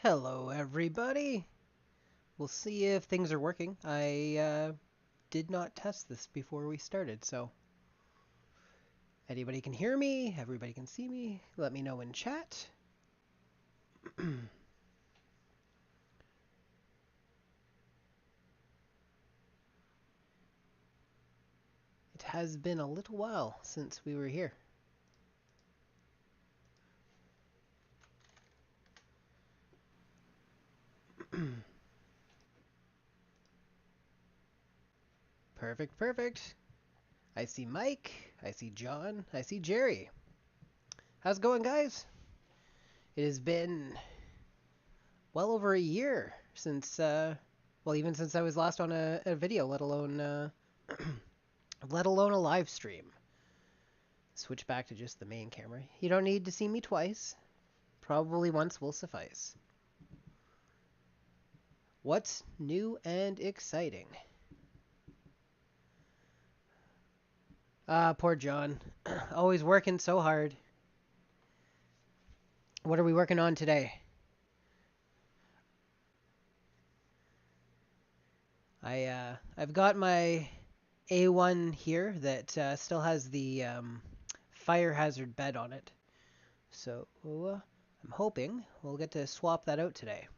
Hello, everybody. We'll see if things are working. I did not test this before we started, so anybody can hear me, everybody can see me. Let me know in chat. It has been a little while since we were here. Perfect, perfect. I see Mike, I see John, I see Jerry. How's it going, guys? It has been well over a year since, well, even since I was last on a video, let alone a live stream. Switch back to just the main camera. You don't need to see me twice. Probably once will suffice. What's new and exciting? Ah, poor John. Always working so hard. What are we working on today? I've got my A1 here that still has the fire hazard bed on it. So I'm hoping we'll get to swap that out today.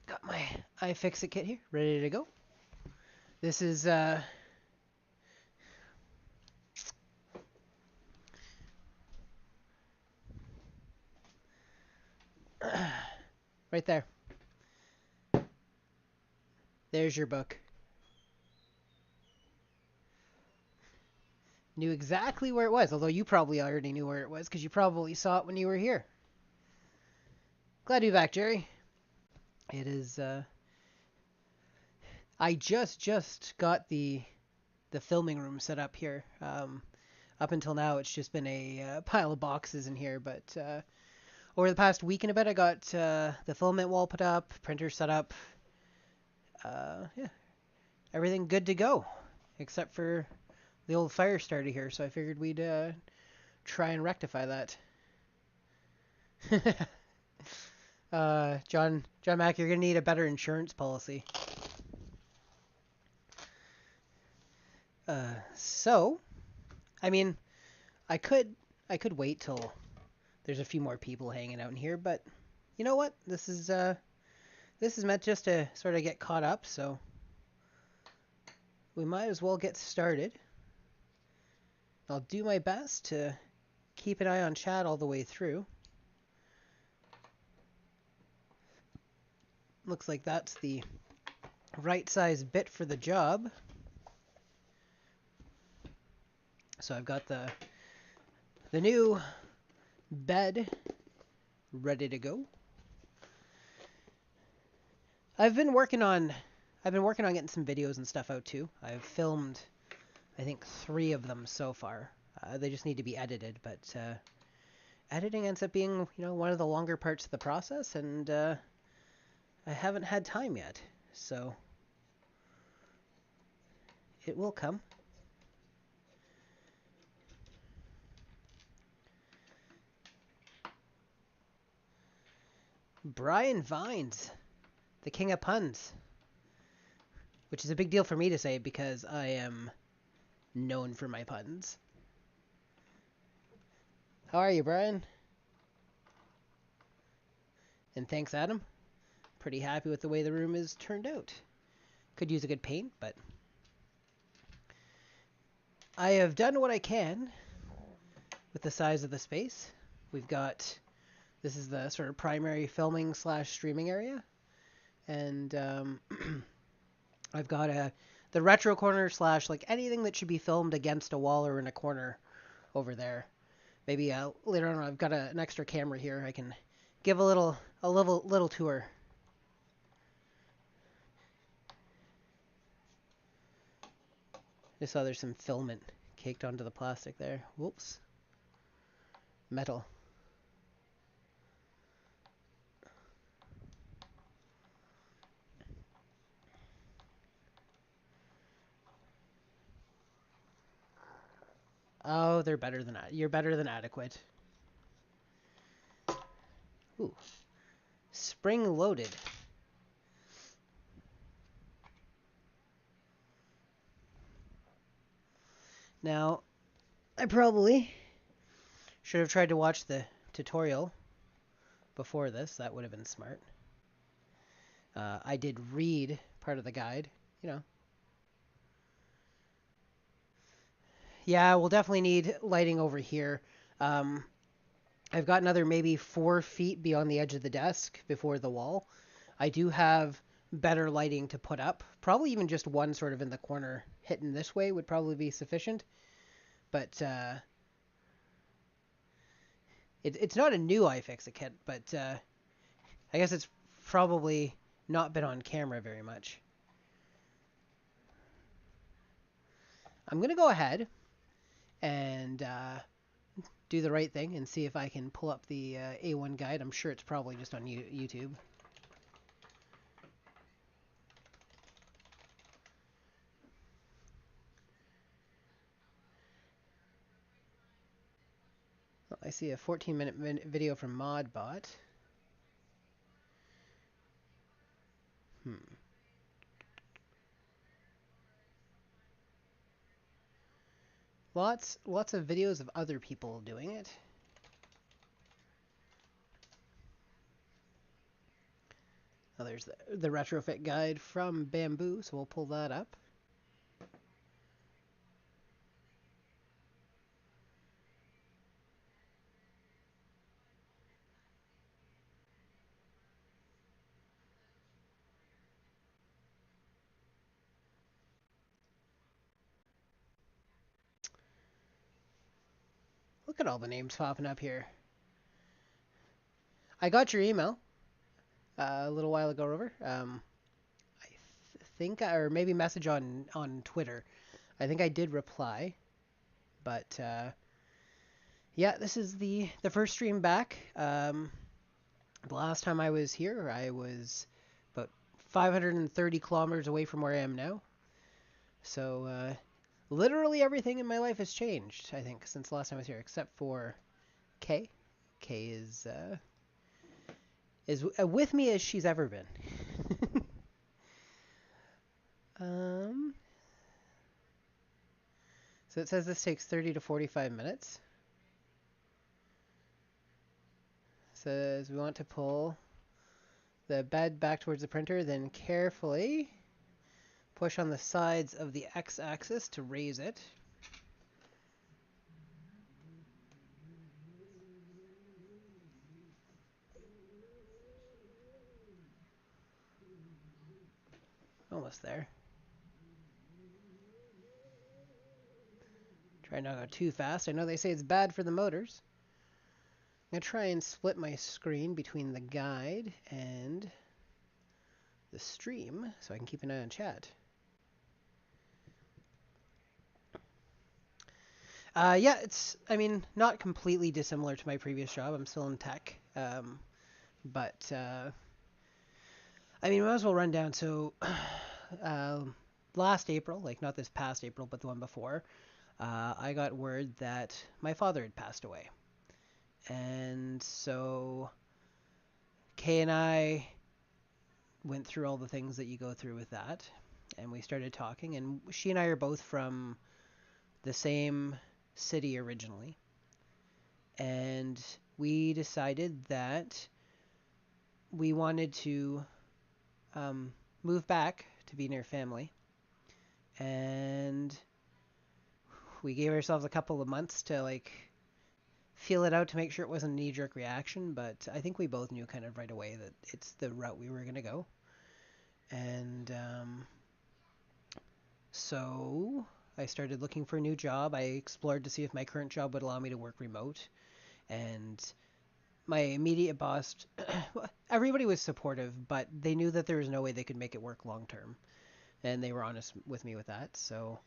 Got my iFixit kit here, ready to go. This is right there. There's your book. Knew exactly where it was, although you probably already knew where it was because you probably saw it when you were here. Glad to be back, Jerry. It is. I just got the filming room set up here. Up until now, it's just been a pile of boxes in here, but over the past week and a bit, I got the filament wall put up, printer set up. Yeah, everything good to go, except for the old fire starter here. So I figured we'd try and rectify that. John Mack, you're gonna need a better insurance policy. So, I mean, I could wait till there's a few more people hanging out in here, but you know what? This is meant just to sort of get caught up, so we might as well get started. I'll do my best to keep an eye on chat all the way through. Looks like that's the right size bit for the job. So I've got the new bed ready to go. I've been working on getting some videos and stuff out too. I've filmed I think 3 of them so far. They just need to be edited, but editing ends up being, one of the longer parts of the process, and I haven't had time yet. So it will come. Brian Vines, the king of puns, which is a big deal for me to say because I am known for my puns. How are you, Brian? And thanks, Adam. Pretty happy with the way the room is turned out. Could use a good paint, but I have done what I can with the size of the space. We've got, this is the sort of primary filming slash streaming area, and I've got the retro corner slash like anything that should be filmed against a wall or in a corner over there. Maybe later on I've got an extra camera here. I can give a little tour. I saw there's some filament caked onto the plastic there. Whoops. Metal. Oh, you're better than adequate. Ooh, spring loaded. Now, I probably should have tried to watch the tutorial before this. That would have been smart. I did read part of the guide, you know. Yeah, we'll definitely need lighting over here. Um, I've got another maybe 4 feet beyond the edge of the desk before the wall. I do have better lighting to put up. Probably even just one sort of in the corner hitting this way would probably be sufficient. But it's not a new iFixit kit, but I guess it's probably not been on camera very much. I'm going to go ahead and do the right thing and see if I can pull up the A1 guide. I'm sure it's probably just on YouTube. Well, I see a 14-minute video from ModBot. Hmm. Lots of videos of other people doing it. Oh, there's the retrofit guide from Bambu, so we'll pull that up. Look at all the names popping up here. I got your email a little while ago, Rover. I think, or maybe message on Twitter. I think I did reply, but yeah, this is the first stream back. The last time I was here, I was about 530 kilometers away from where I am now. So literally everything in my life has changed, I think, since the last time I was here, except for Kay. Kay is with me as she's ever been. um, so it says this takes 30 to 45 minutes. It says we want to pull the bed back towards the printer, then carefully push on the sides of the x-axis to raise it. Almost there. Try not to go too fast. I know they say it's bad for the motors. I'm going to try and split my screen between the guide and the stream so I can keep an eye on chat. Yeah, it's, I mean, not completely dissimilar to my previous job. I'm still in tech. But, I mean, we might as well run down. So, uh, last April, like not this past April, but the one before, I got word that my father had passed away. And so Kay and I went through all the things that you go through with that. And we started talking. And she and I are both from the same city originally. And we decided that we wanted to move back to be near family. And we gave ourselves a couple of months to like feel it out to make sure it wasn't a knee-jerk reaction, but I think we both knew kind of right away that it's the route we were going to go. And so I started looking for a new job. I explored to see if my current job would allow me to work remote. And my immediate boss, everybody was supportive, but they knew that there was no way they could make it work long term. And they were honest with me with that. So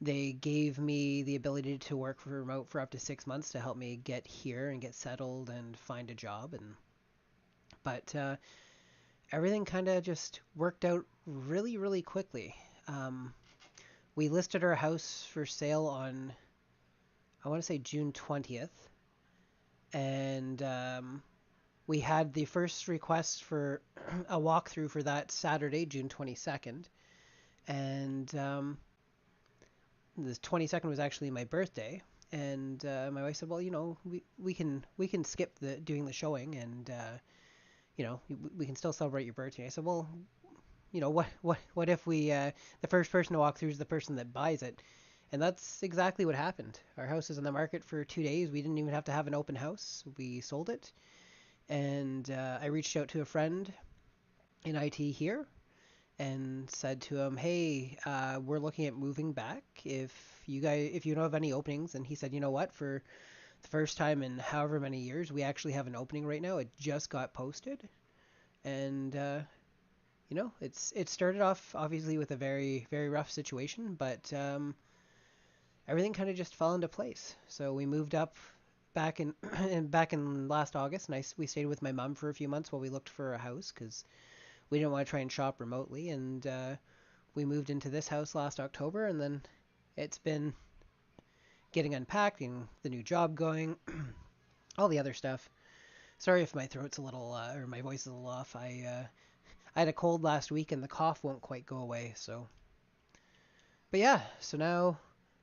they gave me the ability to work for remote for up to 6 months to help me get here and get settled and find a job. But everything kind of just worked out really, really quickly. We listed our house for sale on, I want to say June 20th. and we had the first request for a walkthrough for that Saturday, June 22nd, and the 22nd was actually my birthday. And my wife said, "Well, we can skip the doing the showing, and we can still celebrate your birthday." I said, "Well, what if the first person to walk through is the person that buys it?" And that's exactly what happened. Our house is on the market for 2 days. We didn't even have to have an open house. We sold it, and I reached out to a friend in IT here and said to him, "Hey, we're looking at moving back. If you don't have any openings," and he said, "You know what? For the first time in however many years, we actually have an opening right now. It just got posted, and it started off obviously with a very very rough situation, but everything kind of just fell into place. So we moved up back in back in last August, and we stayed with my mom for a few months while we looked for a house because we didn't want to try and shop remotely, and we moved into this house last October, and then it's been getting unpacked and the new job going, all the other stuff. Sorry if my throat's a little or my voice is a little off. I had a cold last week and the cough won't quite go away. But yeah, so now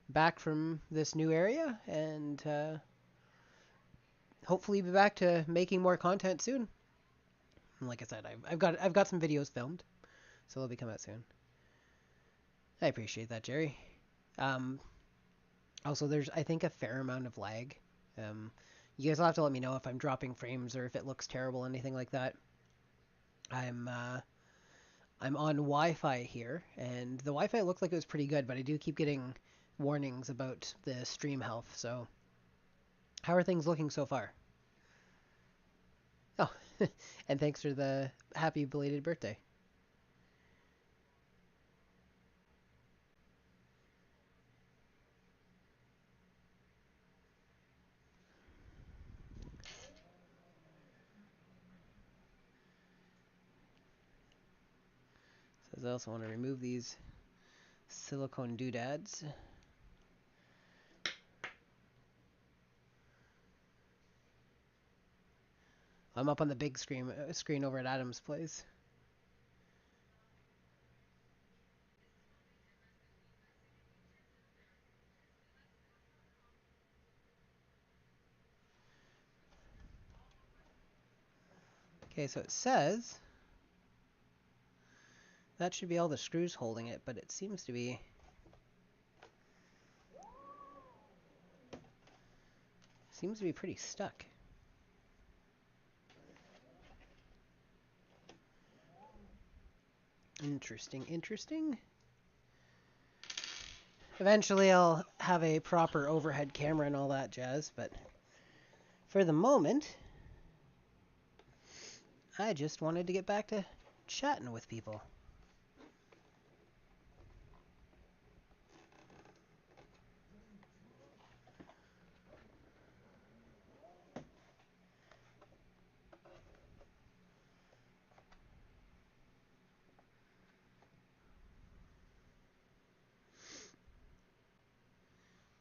back from this new area and hopefully be back to making more content soon. And like I said, I've got some videos filmed, so they'll be coming out soon. I appreciate that, Jerry. Um, Also, there's I think a fair amount of lag. Um, you guys will have to let me know if I'm dropping frames or if it looks terrible, anything like that. I'm uh, I'm on Wi-Fi here, and the Wi-Fi looked like it was pretty good, but I do keep getting warnings about the stream health. So, how are things looking so far? Oh, and thanks for the happy belated birthday. Says I also want to remove these silicone doodads. I'm up on the big screen over at Adam's place. Okay, so it says that should be all the screws holding it, but it seems to be pretty stuck. Interesting, interesting. Eventually I'll have a proper overhead camera and all that jazz, but for the moment, I just wanted to get back to chatting with people.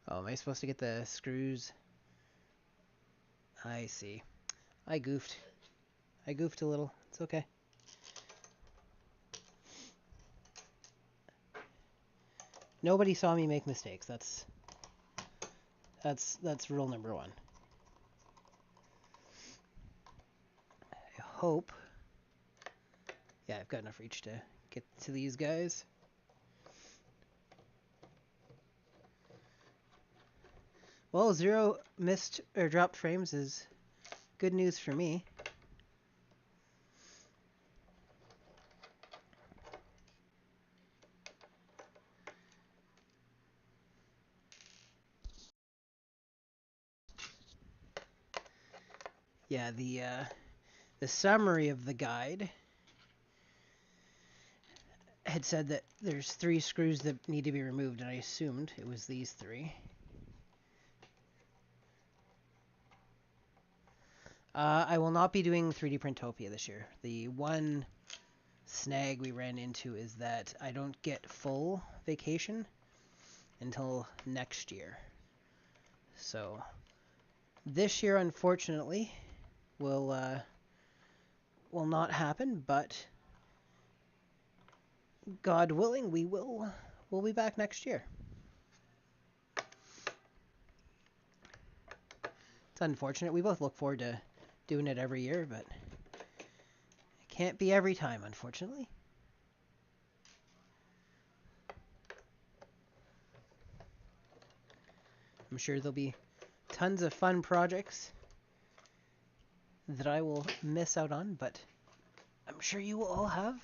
Oh, am I supposed to get the screws? I see. I goofed. I goofed a little. It's okay. Nobody saw me make mistakes. That's rule number one. I hope. Yeah, I've got enough reach to get to these guys. Well, 0 missed or dropped frames is good news for me. Yeah, the summary of the guide had said that there's 3 screws that need to be removed, and I assumed it was these 3. I will not be doing 3D Printopia this year. The one snag we ran into is that I don't get full vacation until next year. So This year, unfortunately, will not happen, but God willing, we'll be back next year. It's unfortunate. We both look forward to doing it every year, but it can't be every time, unfortunately. I'm sure there'll be tons of fun projects that I will miss out on, but I'm sure you will all have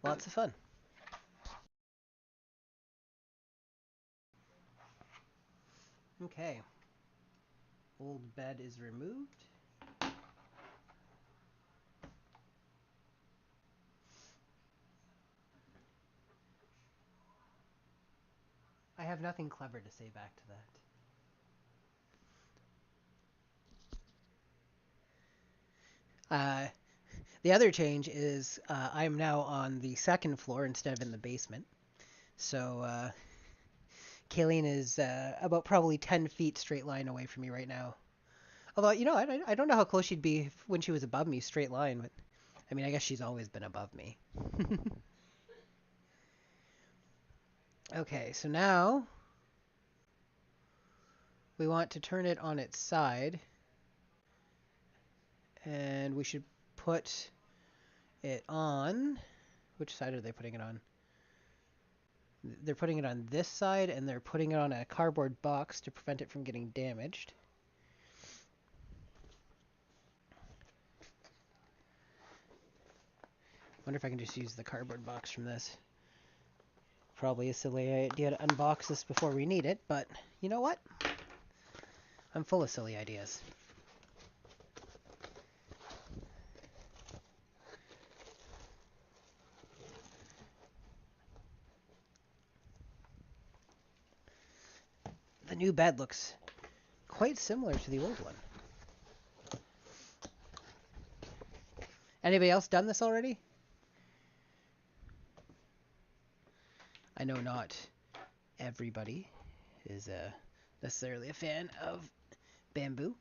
lots of fun. Okay. Old bed is removed. I have nothing clever to say back to that. The other change is I'm now on the second floor instead of in the basement. So Kayleen is about probably 10 feet straight line away from me right now. Although, I don't know how close she'd be when she was above me straight line, but I mean, I guess she's always been above me. Okay, so now we want to turn it on its side, and we should put it on. Which side are they putting it on? They're putting it on this side, and they're putting it on a cardboard box to prevent it from getting damaged. Wonder if I can just use the cardboard box from this. Probably a silly idea to unbox this before we need it, but you know what? I'm full of silly ideas. The new bed looks quite similar to the old one. Anybody else done this already? I know not everybody is necessarily a fan of Bambu,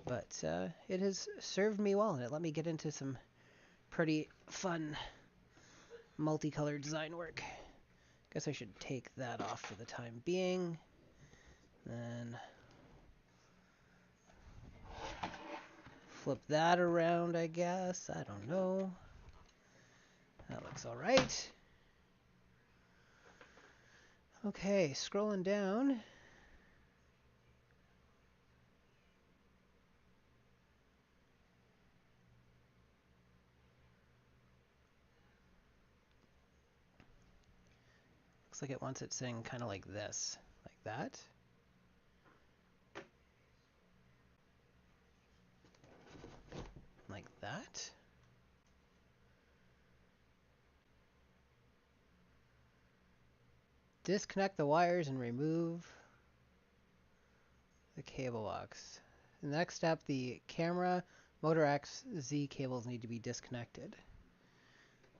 but it has served me well, and it let me get into some pretty fun multicolored design work. Guess I should take that off for the time being. Then flip that around, I guess. I don't know. That looks alright. Okay, scrolling down. Looks like it wants it sitting kind of like this. Like that. Like that. Disconnect the wires and remove the cable box. The next step, the camera, motor X, Z cables need to be disconnected.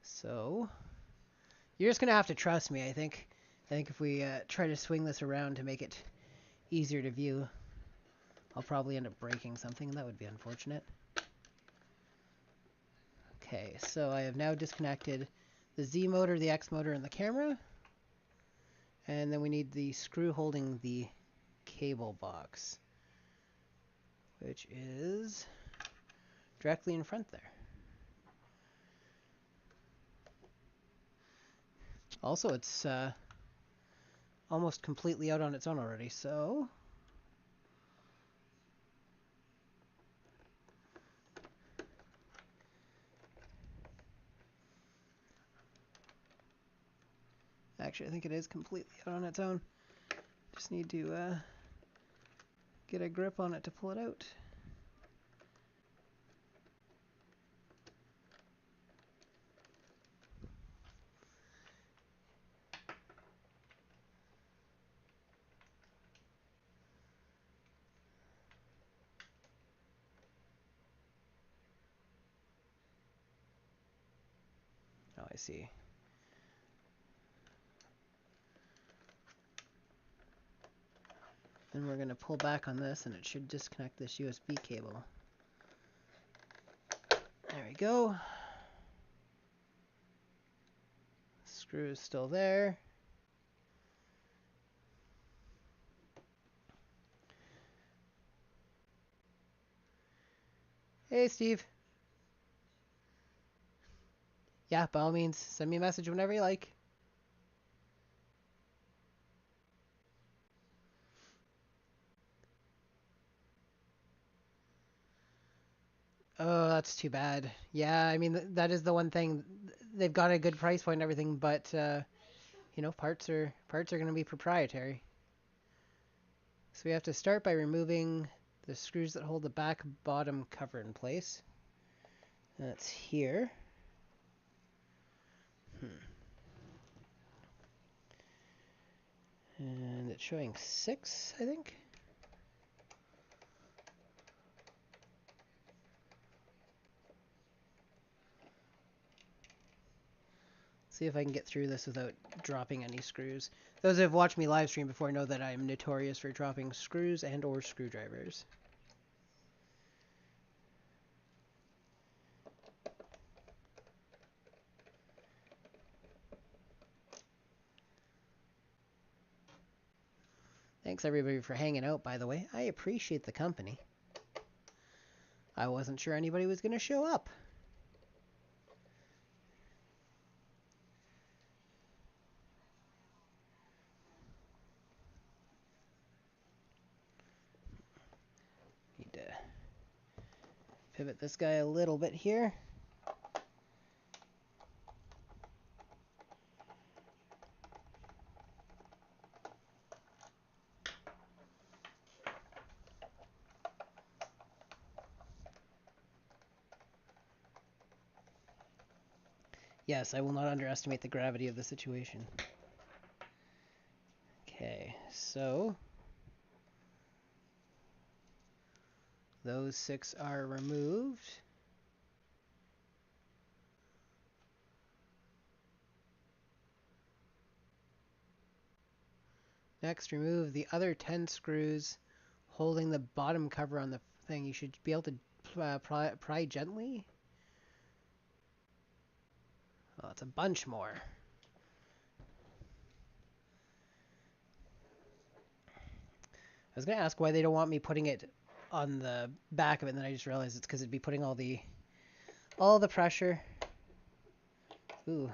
So you're just gonna have to trust me. I think if we try to swing this around to make it easier to view, I'll probably end up breaking something, and that would be unfortunate. Okay, so I have now disconnected the Z motor, the X motor, and the camera. And then we need the screw holding the cable box, which is directly in front there. Also, it's almost completely out on its own already, so actually I think it is completely out on its own. Just need to get a grip on it to pull it out. Oh, I see. Then we're going to pull back on this, and it should disconnect this USB cable. There we go. Screw is still there. Hey, Steve. Yeah, by all means, send me a message whenever you like. Oh, that's too bad. Yeah, I mean, that is the one thing. They've got a good price point and everything, but, you know, parts are going to be proprietary. So we have to start by removing the screws that hold the back bottom cover in place. That's here. And it's showing 6, I think. See if I can get through this without dropping any screws. Those who have watched me live stream before know that I'm notorious for dropping screws and or screwdrivers. Thanks everybody for hanging out, by the way. I appreciate the company. I wasn't sure anybody was going to show up. Need to pivot this guy a little bit here. Yes, I will not underestimate the gravity of the situation. Okay, so those 6 are removed. Next, remove the other 10 screws holding the bottom cover on the thing. You should be able to pry gently. Oh, it's a bunch more. I was going to ask why they don't want me putting it on the back of it, and then I just realized it's because it'd be putting all the pressure. Ooh.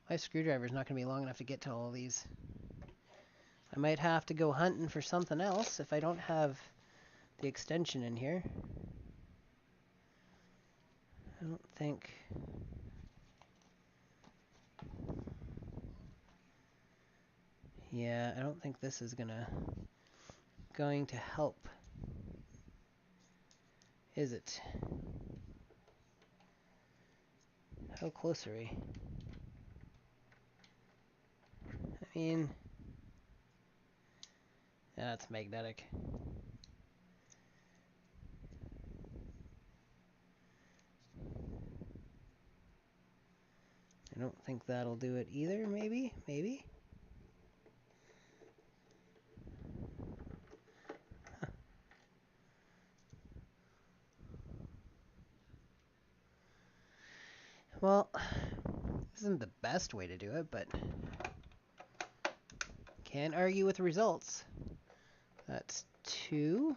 My screwdriver's not going to be long enough to get to all these. I might have to go hunting for something else if I don't have the extension in here. I don't think... Yeah, I don't think this is going to help. Is it? How close are we? I mean... Yeah, it's magnetic. I don't think that'll do it either, maybe? Maybe? Huh. Well, this isn't the best way to do it, but can't argue with the results. That's 2.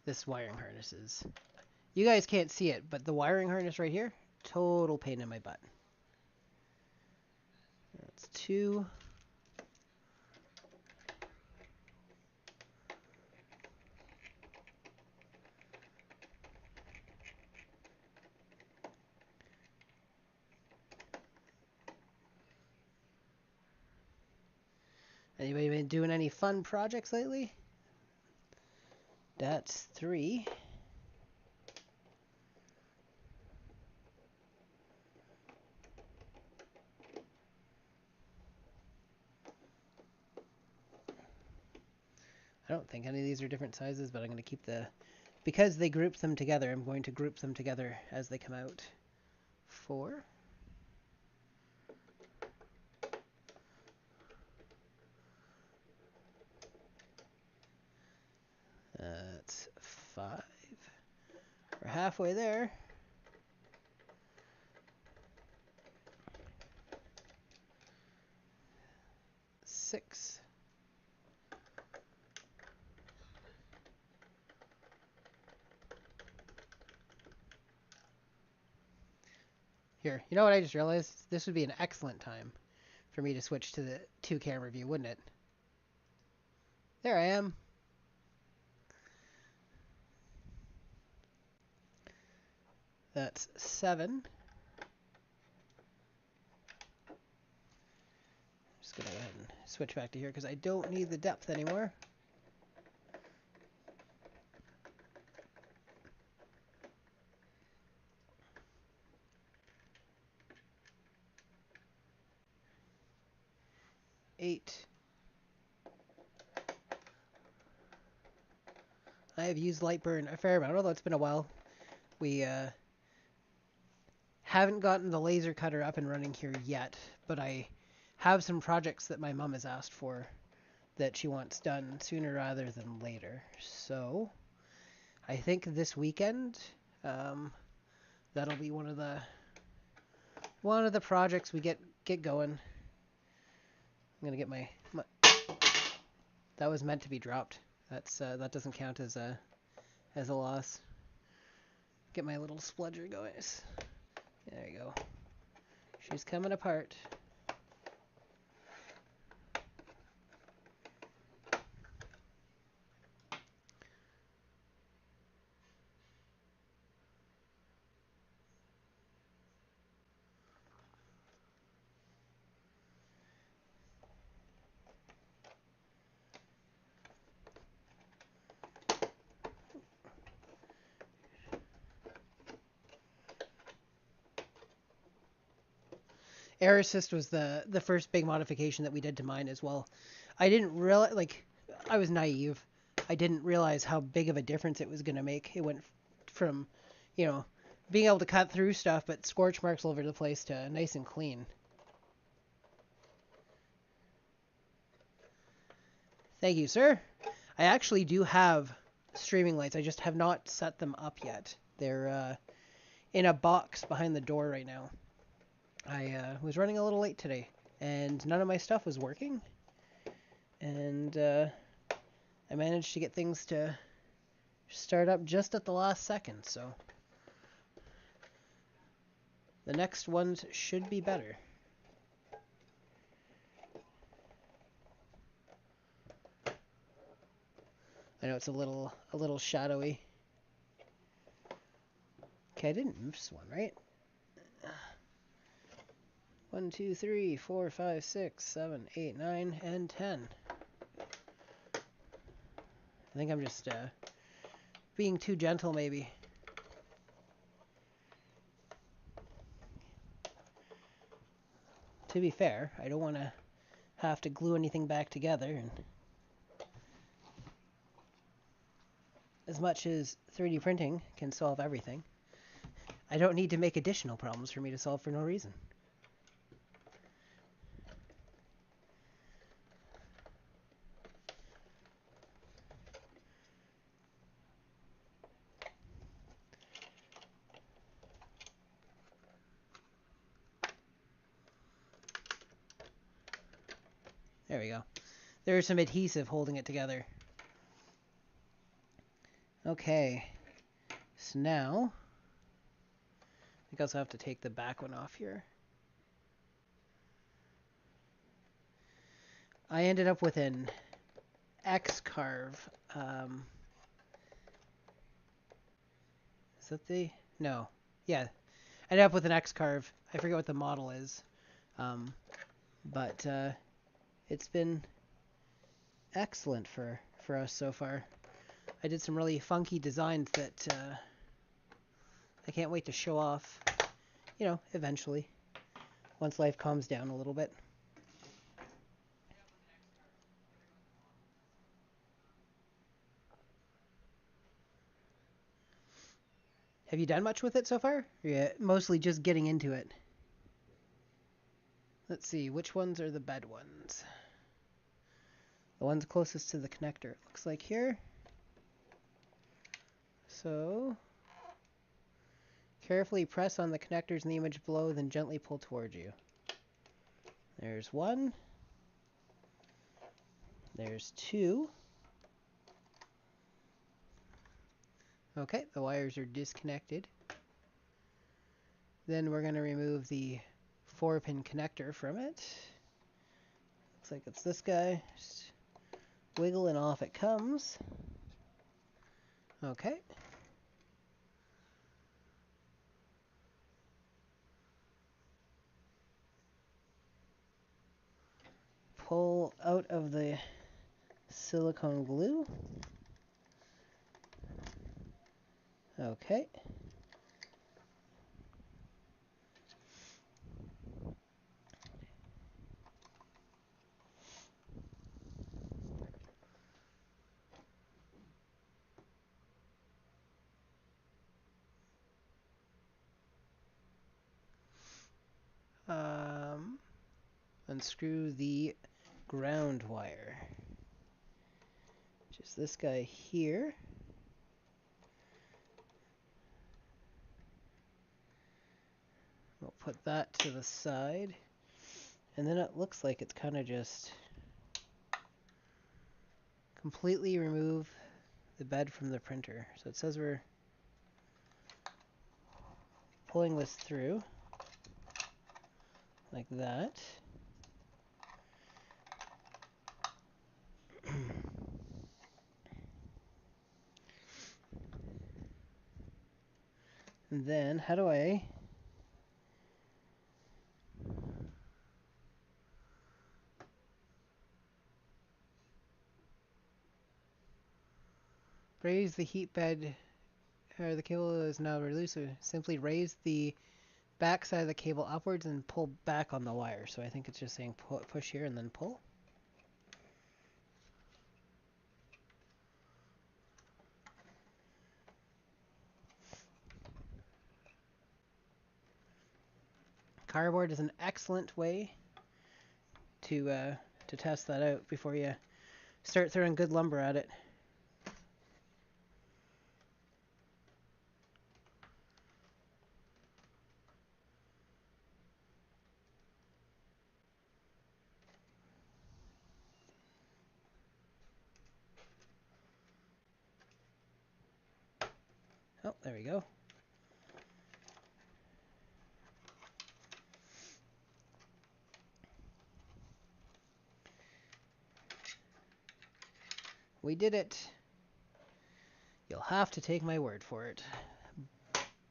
This wiring harness is... You guys can't see it, but the wiring harness right here, total pain in my butt. That's 2. Anybody been doing any fun projects lately? That's 3. I don't think any of these are different sizes, but I'm going to keep the... Because they grouped them together, I'm going to group them together as they come out. 4. halfway there. Six. Here, you know what I just realized? This would be an excellent time for me to switch to the 2-camera view, wouldn't it? There I am. That's 7. Just gonna go ahead and switch back to here because I don't need the depth anymore. Eight. I have used Lightburn a fair amount, although it's been a while. We haven't gotten the laser cutter up and running here yet, but I have some projects that my mom has asked for that she wants done sooner rather than later. So I think this weekend that'll be one of the projects we get going. I'm gonna get my that was meant to be dropped. That doesn't count as a loss. Get my little spludger going. There you go. She's coming apart. Air assist was the first big modification that we did to mine as well. I didn't realize, like, I was naive. I didn't realize how big of a difference it was going to make. It went from, being able to cut through stuff, but scorch marks all over the place to nice and clean. Thank you, sir. I actually do have streaming lights. I just have not set them up yet. They're in a box behind the door right now. I was running a little late today, and none of my stuff was working. And I managed to get things to start up just at the last second, so the next ones should be better. I know it's a little shadowy. Okay, I didn't miss one, right? 1, 2, 3, 4, 5, 6, 7, 8, 9, and 10. I think I'm just being too gentle, maybe. To be fair, I don't want to have to glue anything back together. And as much as 3D printing can solve everything, I don't need to make additional problems for me to solve for no reason. There we go. There's some adhesive holding it together. Okay. So now, I think I also have to take the back one off here. I ended up with an X-carve. Is that the... No. Yeah. I ended up with an X-carve. I forget what the model is. But it's been excellent for us so far. I did some really funky designs that I can't wait to show off, eventually, once life calms down a little bit. Have you done much with it so far? Or yeah, mostly just getting into it. Let's see, which ones are the bed ones? The ones closest to the connector, it looks like here. So, Carefully press on the connectors in the image below, then gently pull towards you. There's one. There's two. Okay, the wires are disconnected. Then we're going to remove the 4-pin connector from it. Looks like it's this guy. Just wiggle and off it comes. Okay. Pull out of the silicone glue. Okay. Unscrew the ground wire. Just this guy here. We'll put that to the side. And then it looks like it's kind of just completely remove the bed from the printer. So it says we're pulling this through like that. And then how do I raise the heat bed? The cable is now released, so simply raise the back side of the cable upwards and pull back on the wire. So I think it's just saying push here and then pull. Cardboard is an excellent way to test that out before you start throwing good lumber at it. Oh, there we go. We did it. You'll have to take my word for it.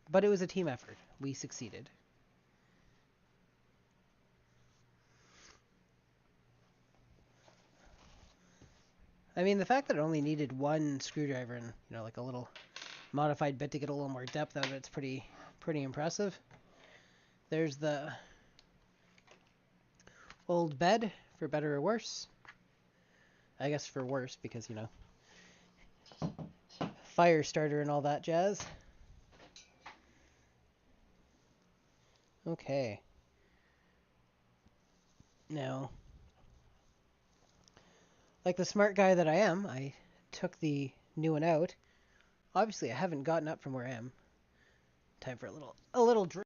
But it was a team effort. We succeeded. I mean, the fact that it only needed one screwdriver and, like a little modified bit to get a little more depth out of it's pretty impressive. There's the old bed, for better or worse. I guess for worse because, fire starter and all that jazz. Okay. Now, like the smart guy that I am, I took the new one out. Obviously, I haven't gotten up from where I am. Time for a little drink.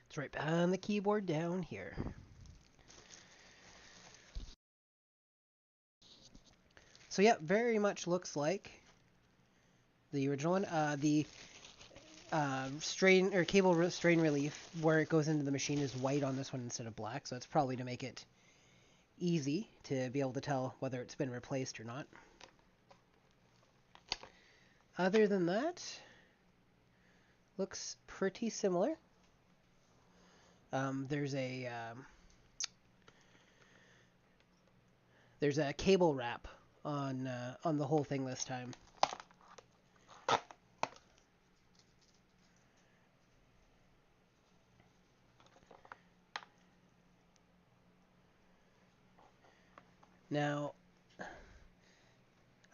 It's right behind the keyboard down here. So yeah, very much looks like the original one. The strain or cable strain relief where it goes into the machine is white on this one instead of black, so it's probably to make it easy to be able to tell whether it's been replaced or not. Other than that, looks pretty similar. There's a cable wrap on the whole thing this time. Now,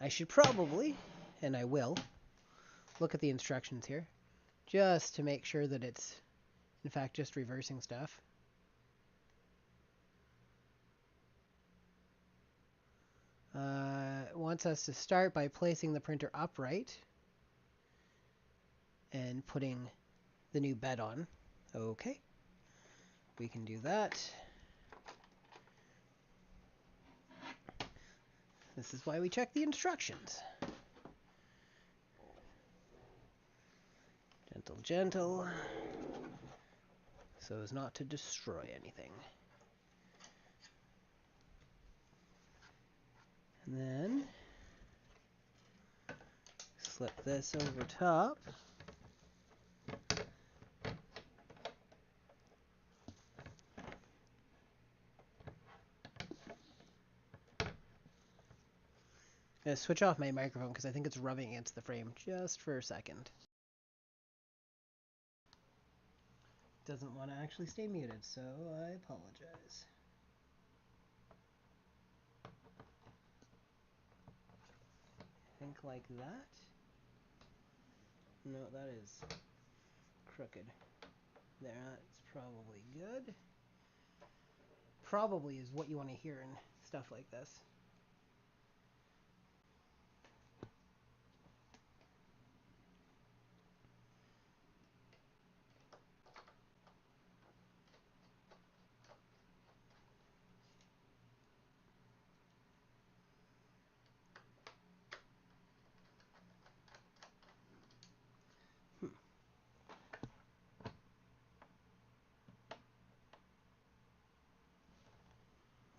I should probably, and I will, look at the instructions here. just to make sure that it's in fact just reversing stuff. It wants us to start by placing the printer upright and putting the new bed on. Okay, we can do that. This is why we check the instructions. Gentle, gentle, so as not to destroy anything. And then slip this over top. I'm going to switch off my microphone because I think it's rubbing against the frame just for a second. Doesn't want to actually stay muted, so I apologize. I think like that. No, that is crooked. There, that's probably good. Probably is what you want to hear in stuff like this.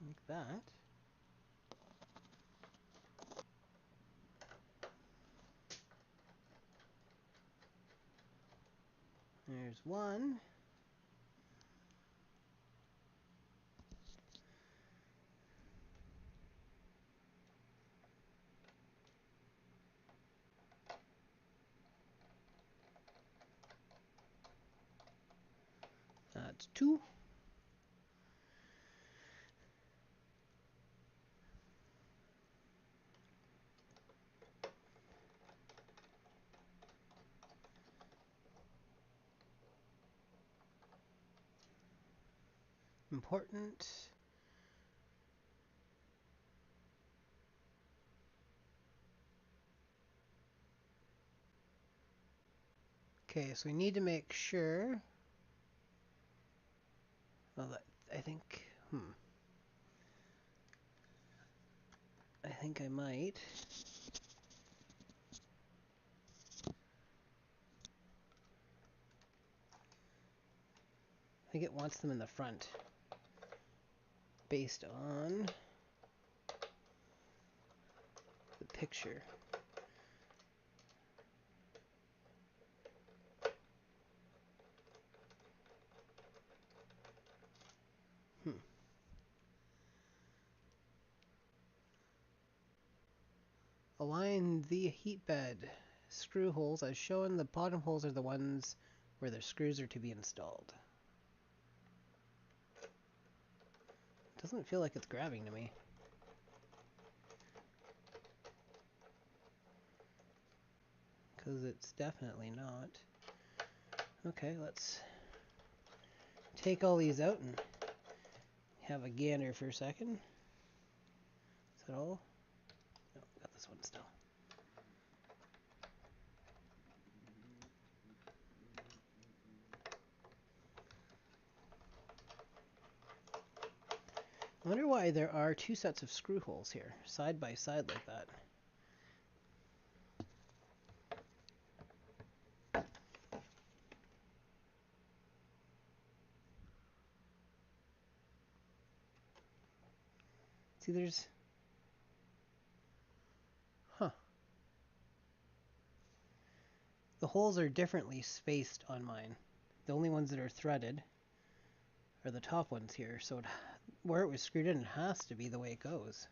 Like that. There's one. That's two. Important. Okay, so we need to make sure. Well, I think. I think I might. I think it wants them in the front. Based on the picture. Align the heat bed screw holes as shown. The bottom holes are the ones where the screws are to be installed. Doesn't feel like it's grabbing to me. Because it's definitely not. Okay, let's take all these out and have a gander for a second. Is that all? No, got this one still. I wonder why there are two sets of screw holes here, side by side like that. See, there's... Huh. The holes are differently spaced on mine. The only ones that are threaded are the top ones here, so where it was screwed in has to be the way it goes.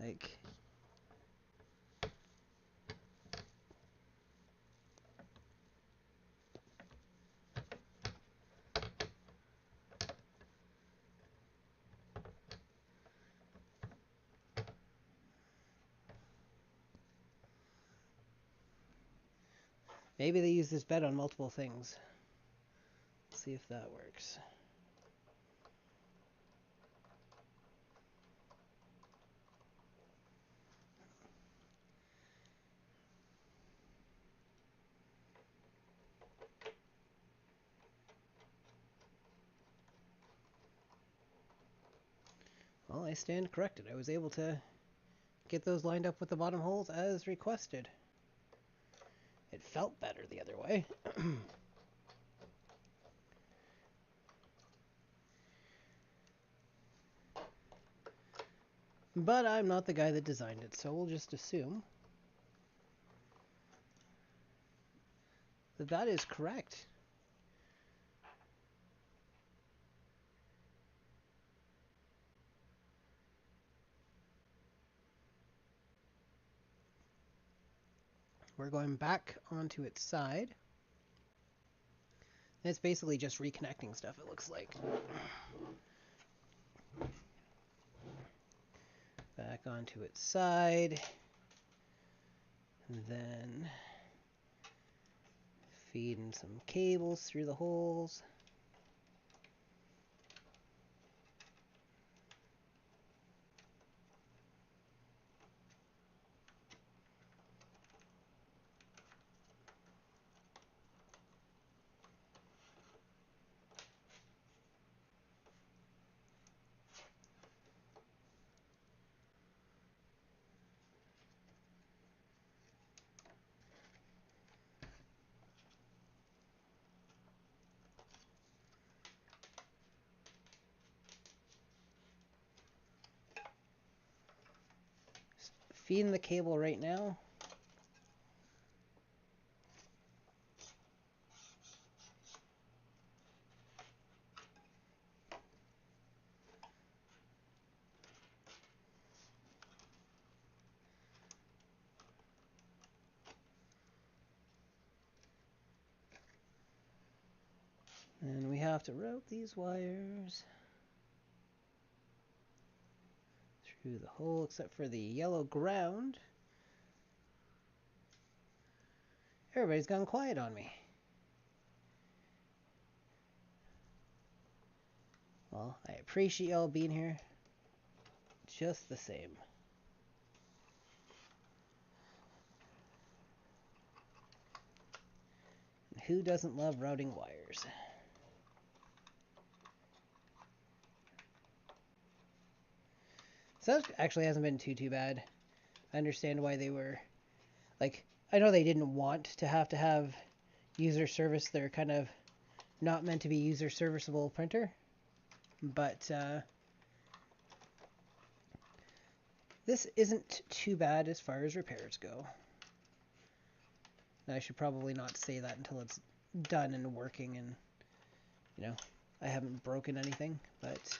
Like... Maybe they use this bed on multiple things. Let's see if that works. Well, I stand corrected. I was able to get those lined up with the bottom holes as requested. It felt better the other way. But I'm not the guy that designed it, so we'll just assume that that is correct. We're going back onto its side. And it's basically just reconnecting stuff, it looks like. Back onto its side. And then feeding some cables through the holes. Feeding the cable right now. And we have to route these wires through the hole, except for the yellow ground. Everybody's gone quiet on me. Well, I appreciate y'all being here just the same. Who doesn't love routing wires? So that actually hasn't been too bad. I understand why they were, like, I know they didn't want to have user service. They're kind of not meant to be user serviceable printer. But this isn't too bad as far as repairs go. I should probably not say that until it's done and working and, you know, I haven't broken anything, but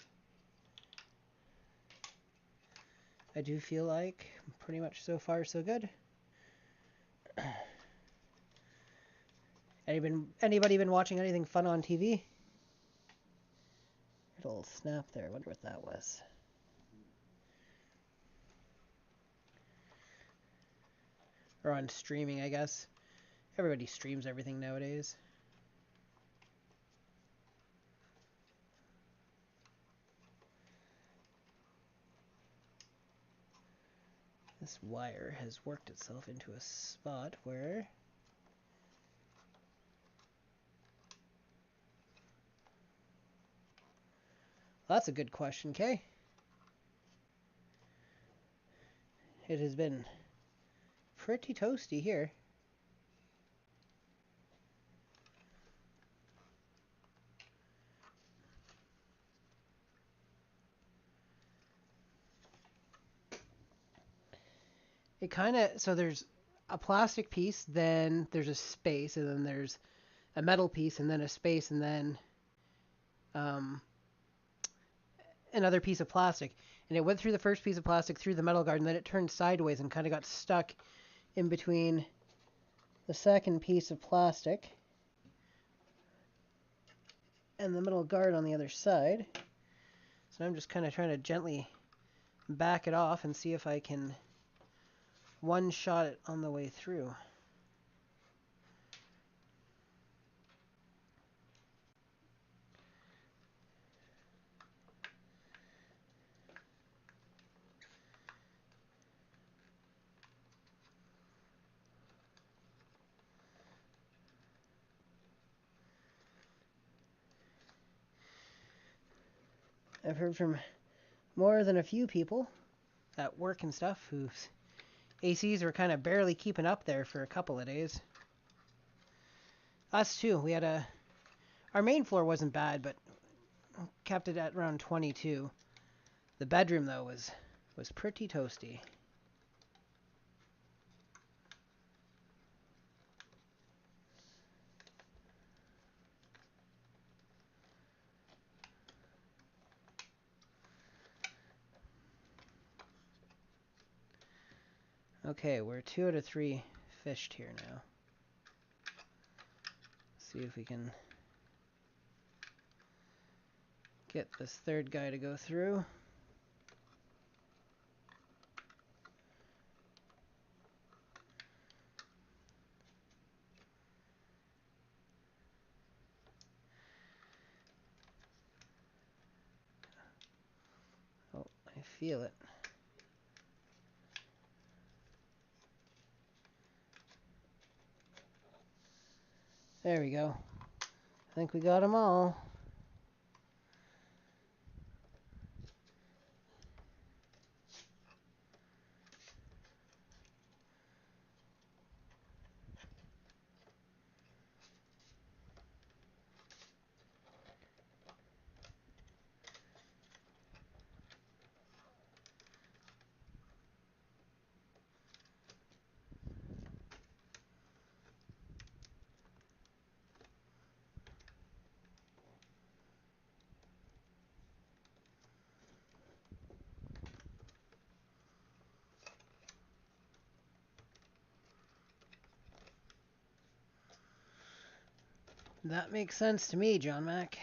I do feel like pretty much so far so good. Anybody been watching anything fun on TV? A little snap there. I wonder what that was. Or on streaming, I guess. Everybody streams everything nowadays. This wire has worked itself into a spot where that's a good question, Kay. It has been pretty toasty here. It kind of, so there's a plastic piece, then there's a space, and then there's a metal piece, and then a space, and then another piece of plastic. And it went through the first piece of plastic, through the metal guard, and then it turned sideways and kind of got stuck in between the second piece of plastic and the metal guard on the other side. So I'm just kind of trying to gently back it off and see if I can one-shot it on the way through. I've heard from more than a few people at work and stuff whose ACs were kind of barely keeping up there for a couple of days. Us too. We had our main floor wasn't bad, but kept it at around 22. The bedroom though was pretty toasty. Okay, we're 2 out of 3 fished here now. See if we can get this third guy to go through. Oh, I feel it. There we go. I think we got them all. That makes sense to me, John Mac.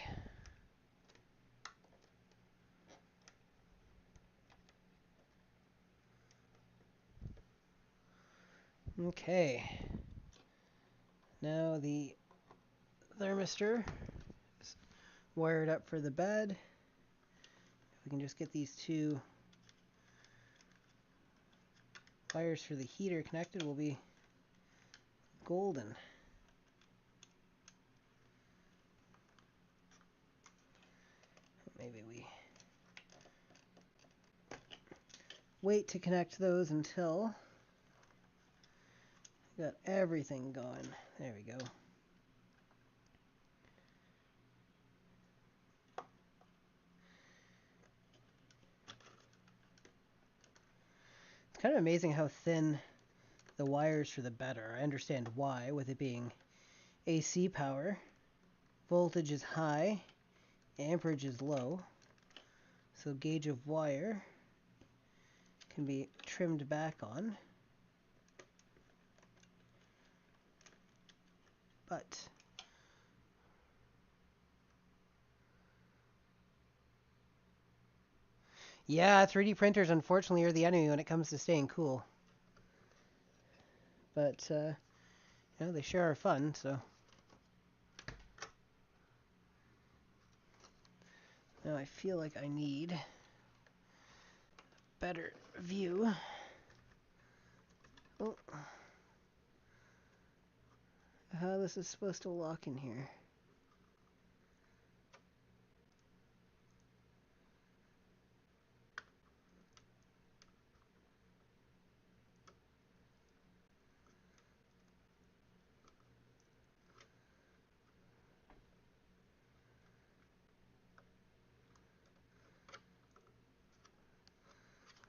Okay. Now the thermistor is wired up for the bed. If we can just get these 2 wires for the heater connected, we'll be golden. Maybe we wait to connect those until we got everything going. There we go. It's kind of amazing how thin the wires for the bed are. I understand why, with it being AC power. Voltage is high, amperage is low, so gauge of wire can be trimmed back on. But yeah, 3D printers unfortunately are the enemy when it comes to staying cool. But you know, they sure are fun, so. Now I feel like I need a better view. Oh. How this is supposed to lock in here.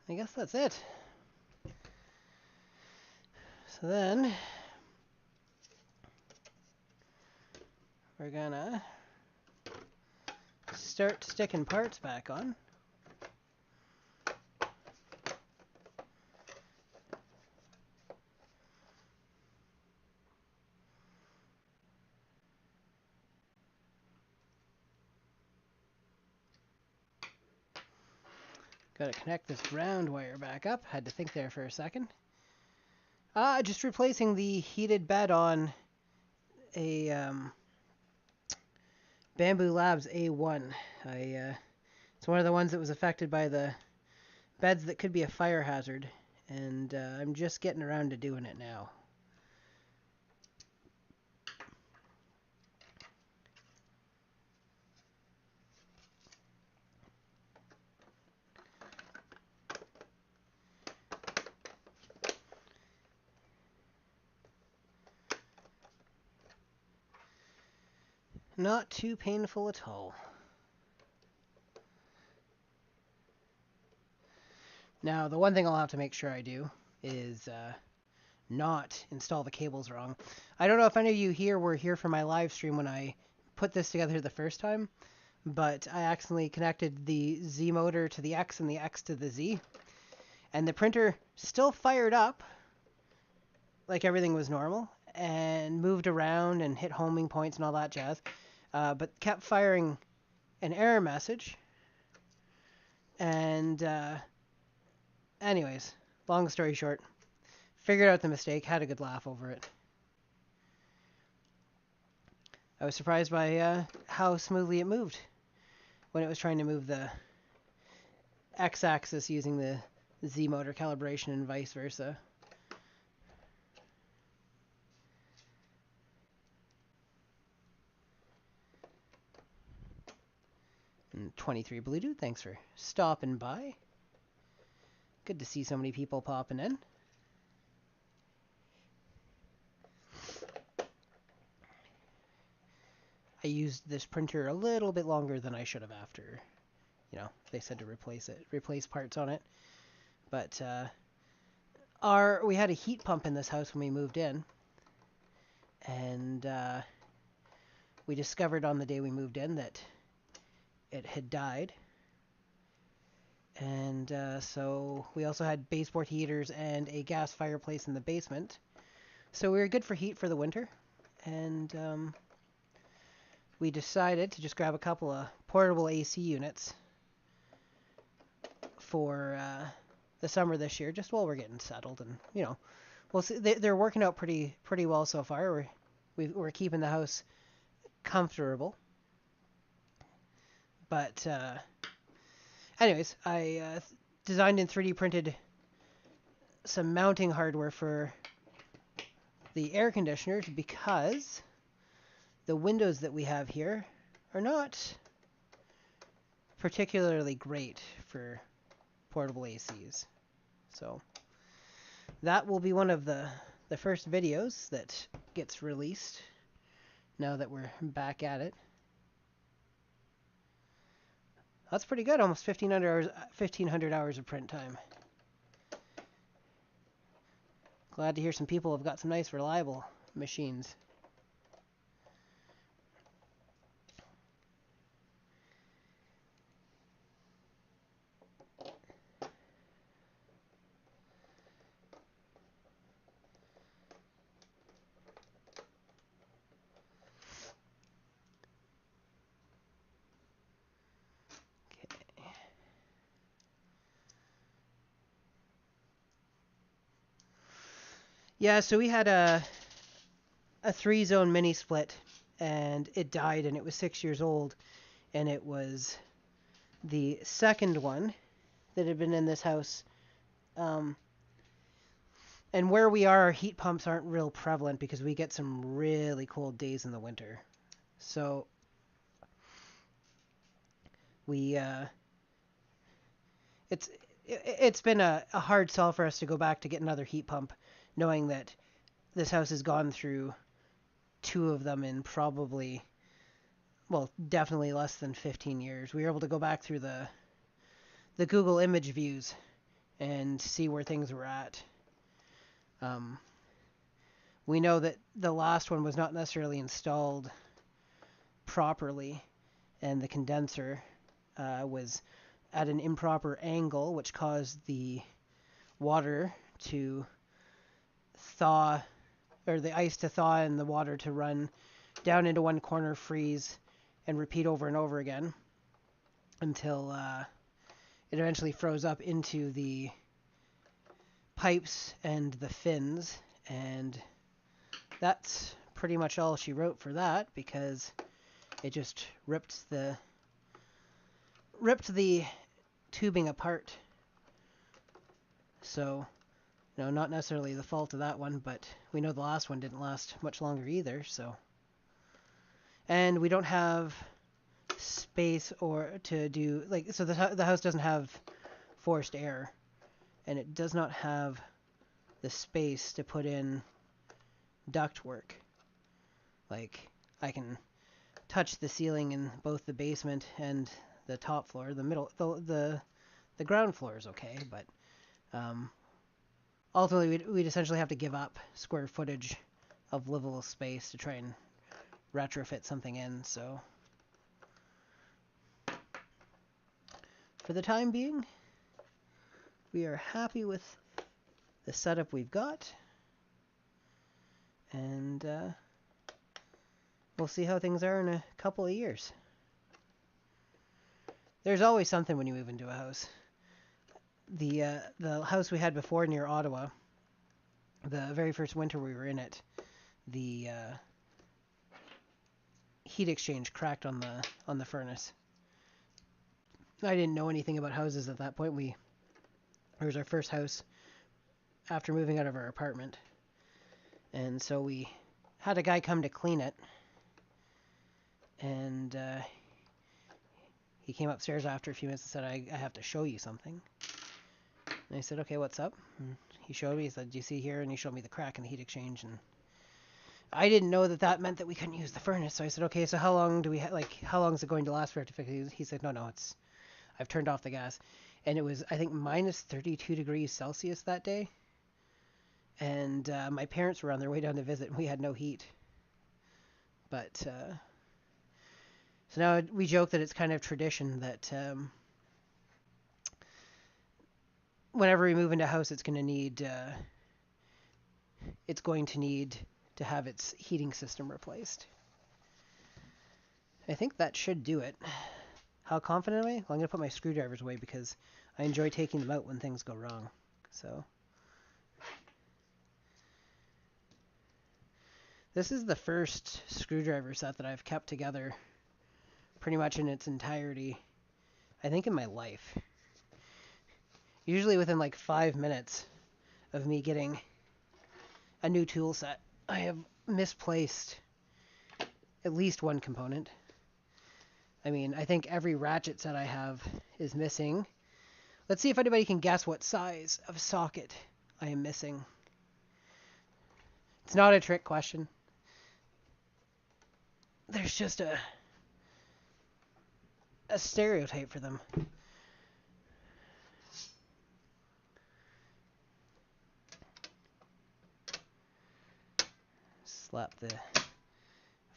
I guess that's it. So then we're gonna start sticking parts back on. Gotta connect this round wire back up. Had to think there for a second. Just replacing the heated bed on a Bambu Labs A1. It's one of the ones that was affected by the beds that could be a fire hazard, and I'm just getting around to doing it now. Not too painful at all. Now, the one thing I'll have to make sure I do is not install the cables wrong. I don't know if any of you here were here for my live stream when I put this together the first time, but I accidentally connected the Z motor to the X and the X to the Z, and the printer still fired up like everything was normal and moved around and hit homing points and all that jazz, but kept firing an error message. And anyways, long story short, figured out the mistake, had a good laugh over it. I was surprised by how smoothly it moved when it was trying to move the X-axis using the Z motor calibration and vice versa. And 23 Blue Dude, thanks for stopping by. Good to see so many people popping in. I used this printer a little bit longer than I should have after, they said to replace parts on it. But we had a heat pump in this house when we moved in, and we discovered on the day we moved in that it had died. And so we also had baseboard heaters and a gas fireplace in the basement. So we were good for heat for the winter. And we decided to just grab a couple of portable AC units for the summer this year, just while we're getting settled. And, we'll see. They're working out pretty well so far. We're keeping the house comfortable. But anyways, I designed and 3D printed some mounting hardware for the air conditioners because the windows that we have here are not particularly great for portable ACs. So that will be one of the first videos that gets released now that we're back at it. That's pretty good, almost 1,500 hours of print time. Glad to hear some people have got some nice, reliable machines. Yeah, so we had a 3-zone mini split, and it died, and it was 6 years old, and it was the second one that had been in this house. And where we are, heat pumps aren't real prevalent because we get some really cold days in the winter. So we it's been a hard sell for us to go back to get another heat pump, knowing that this house has gone through 2 of them in probably, well, definitely less than 15 years. We were able to go back through the Google image views and see where things were at. We know that the last one was not necessarily installed properly, and the condenser was at an improper angle, which caused the water to thaw, or the ice to thaw and the water to run down into one corner, freeze, and repeat over and over again until it eventually froze up into the pipes and the fins. And that's pretty much all she wrote for that, because it just ripped the tubing apart. So, not necessarily the fault of that one, but we know the last one didn't last much longer either. So, and we don't have space or to do so the house doesn't have forced air, and it does not have the space to put in ductwork. I can touch the ceiling in both the basement and the top floor. The middle, the ground floor is okay, but ultimately we'd essentially have to give up square footage of livable space to try and retrofit something in. So for the time being, we are happy with the setup we've got, and we'll see how things are in a couple of years. There's always something when you move into a house. The house we had before near Ottawa, the very first winter we were in it, the heat exchange cracked on the furnace. I didn't know anything about houses at that point. It was our first house after moving out of our apartment, and so we had a guy come to clean it, and he came upstairs after a few minutes and said, I have to show you something. And I said, okay, what's up? And he showed me. He said, do you see here? And he showed me the crack in the heat exchange, and I didn't know that meant that we couldn't use the furnace. So I said, okay, so how long do we how long is it going to last for it to fix it? He said, no, I've turned off the gas. And it was, I think, minus 32 degrees Celsius that day. And my parents were on their way down to visit, and we had no heat. But so now we joke that it's kind of tradition that whenever we move into a house, it's going to need to have its heating system replaced. I think that should do it. How confident am I? Well, I'm going to put my screwdrivers away because I enjoy taking them out when things go wrong. So this is the first screwdriver set that I've kept together pretty much in its entirety, I think, in my life. Usually within like 5 minutes of me getting a new tool set, I have misplaced at least one component. I mean, I think every ratchet set I have is missing. Let's see if anybody can guess what size of socket I am missing. It's not a trick question. There's just a stereotype for them. Slap the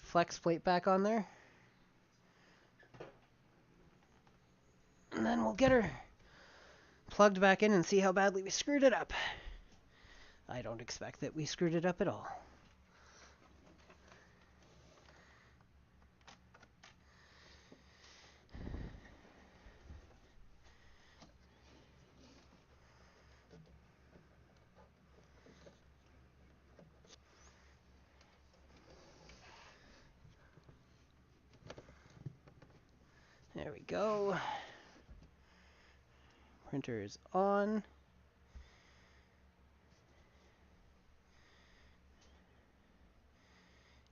flex plate back on there. And then we'll get her plugged back in and see how badly we screwed it up. I don't expect that we screwed it up at all. There we go. Printer is on.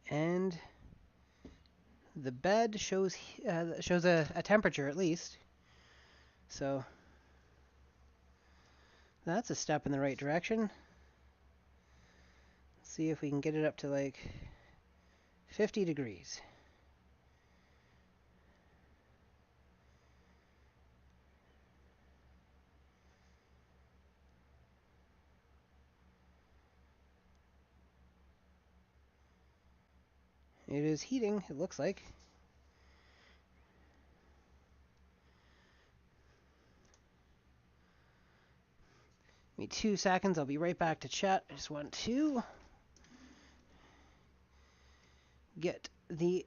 And the bed shows a temperature at least. So that's a step in the right direction. Let's see if we can get it up to like 50 degrees. It is heating, it looks like. Give me 2 seconds, I'll be right back to chat. I just want to get the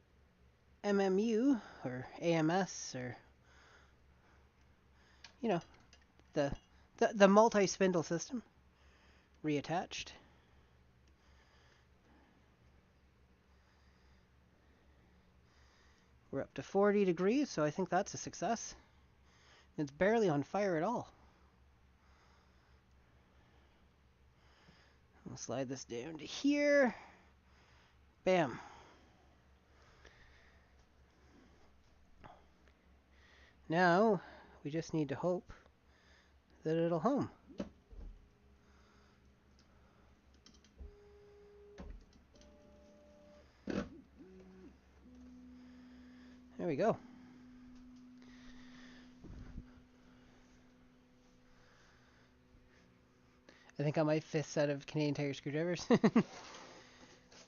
MMU or AMS or the multi-spindle system reattached. We're up to 40 degrees, so I think that's a success. It's barely on fire at all. I'll slide this down to here. Bam. Now, we just need to hope that it'll home. There we go. I think on my 5th set of Canadian Tire screwdrivers. I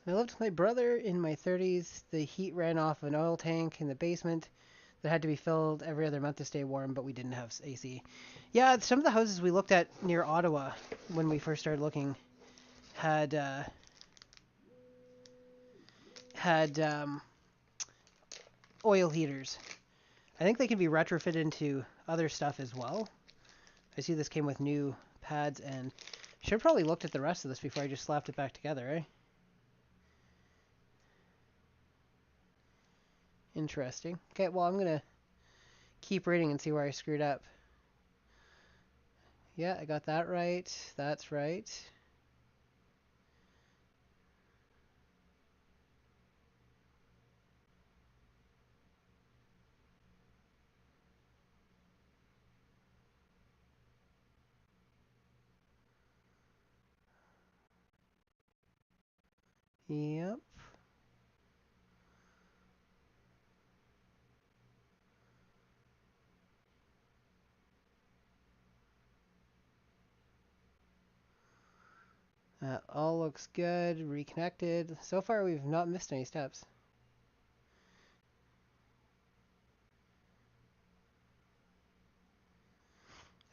lived with my brother in my 30s. The heat ran off an oil tank in the basement that had to be filled every other month to stay warm, but we didn't have AC. Yeah, some of the houses we looked at near Ottawa when we first started looking had oil heaters. I think they can be retrofitted into other stuff as well. I see this came with new pads, and should have probably looked at the rest of this before I just slapped it back together, eh? Interesting. Okay, well, I'm going to keep reading and see where I screwed up. Yeah, I got that right. That's right. Yep. That all looks good. Reconnected. So far, we've not missed any steps.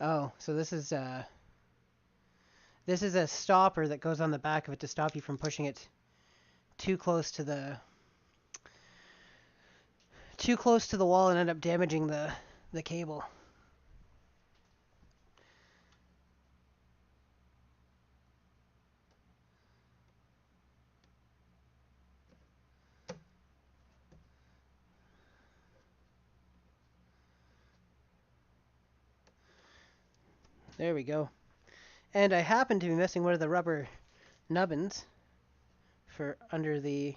Oh, so this is a stopper that goes on the back of it to stop you from pushing it too close to the wall and end up damaging the cable. There we go. And I happen to be missing one of the rubber nubbins for under the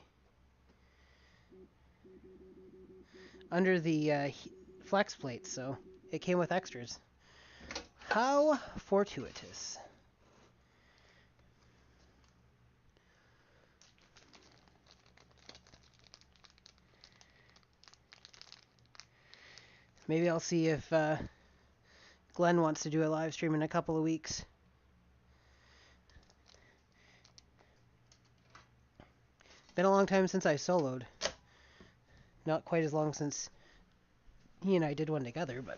flex plate, so it came with extras. How fortuitous. Maybe I'll see if Glenn wants to do a live stream in a couple of weeks. Been a long time since I soloed. Not quite as long since he and I did one together, but...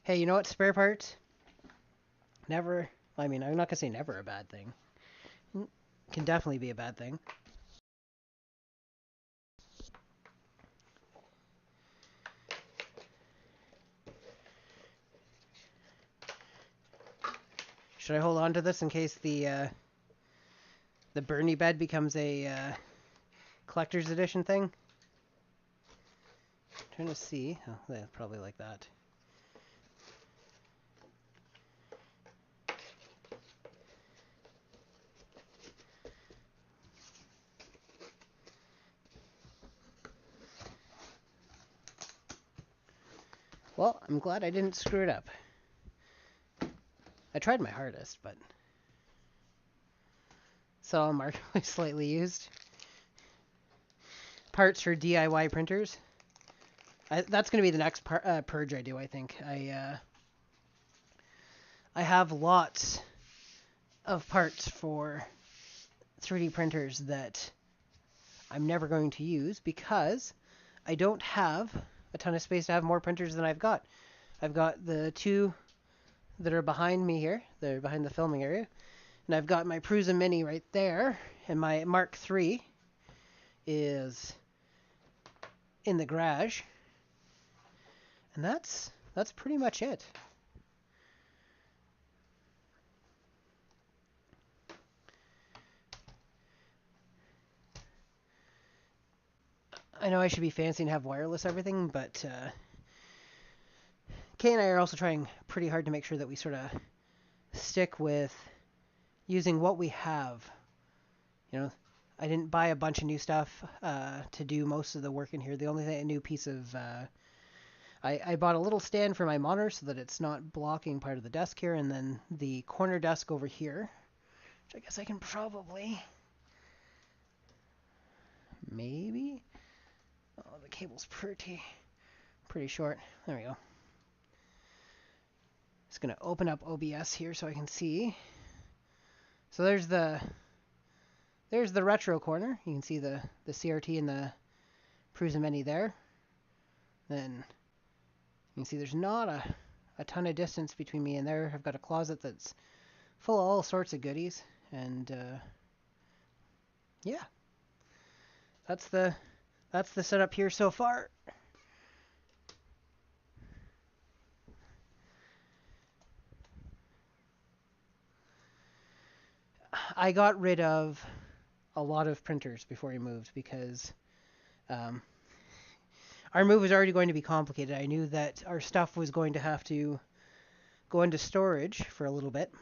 Hey, you know what? Spare parts? Never... I mean, I'm not going to say never a bad thing. Can definitely be a bad thing. Should I hold on to this in case the Bernie bed becomes a collector's edition thing? I'm trying to see. Oh, yeah, probably like that. Well, I'm glad I didn't screw it up. I tried my hardest, but... It's all markedly slightly used. Parts for DIY printers. That's going to be the next purge I do, I think. I have lots of parts for 3D printers that I'm never going to use because I don't have a ton of space to have more printers than I've got. I've got the two that are behind me here. They're behind the filming area. And I've got my Prusa Mini right there. And my Mark III is in the garage. And that's pretty much it. I know I should be fancy and have wireless everything, but Kay and I are also trying pretty hard to make sure that we sort of stick with using what we have. You know, I didn't buy a bunch of new stuff to do most of the work in here. The only new piece of... I bought a little stand for my monitor so that it's not blocking part of the desk here, and then the corner desk over here, which I guess I can probably maybe. Oh, the cable's pretty short. There we go. Just gonna open up OBS here so I can see. So there's the retro corner. You can see the CRT and the Prusa Mini there. Then you can see there's not a ton of distance between me and there. I've got a closet that's full of all sorts of goodies, and yeah, that's the setup here so far. I got rid of a lot of printers before we moved because our move was already going to be complicated. I knew that our stuff was going to have to go into storage for a little bit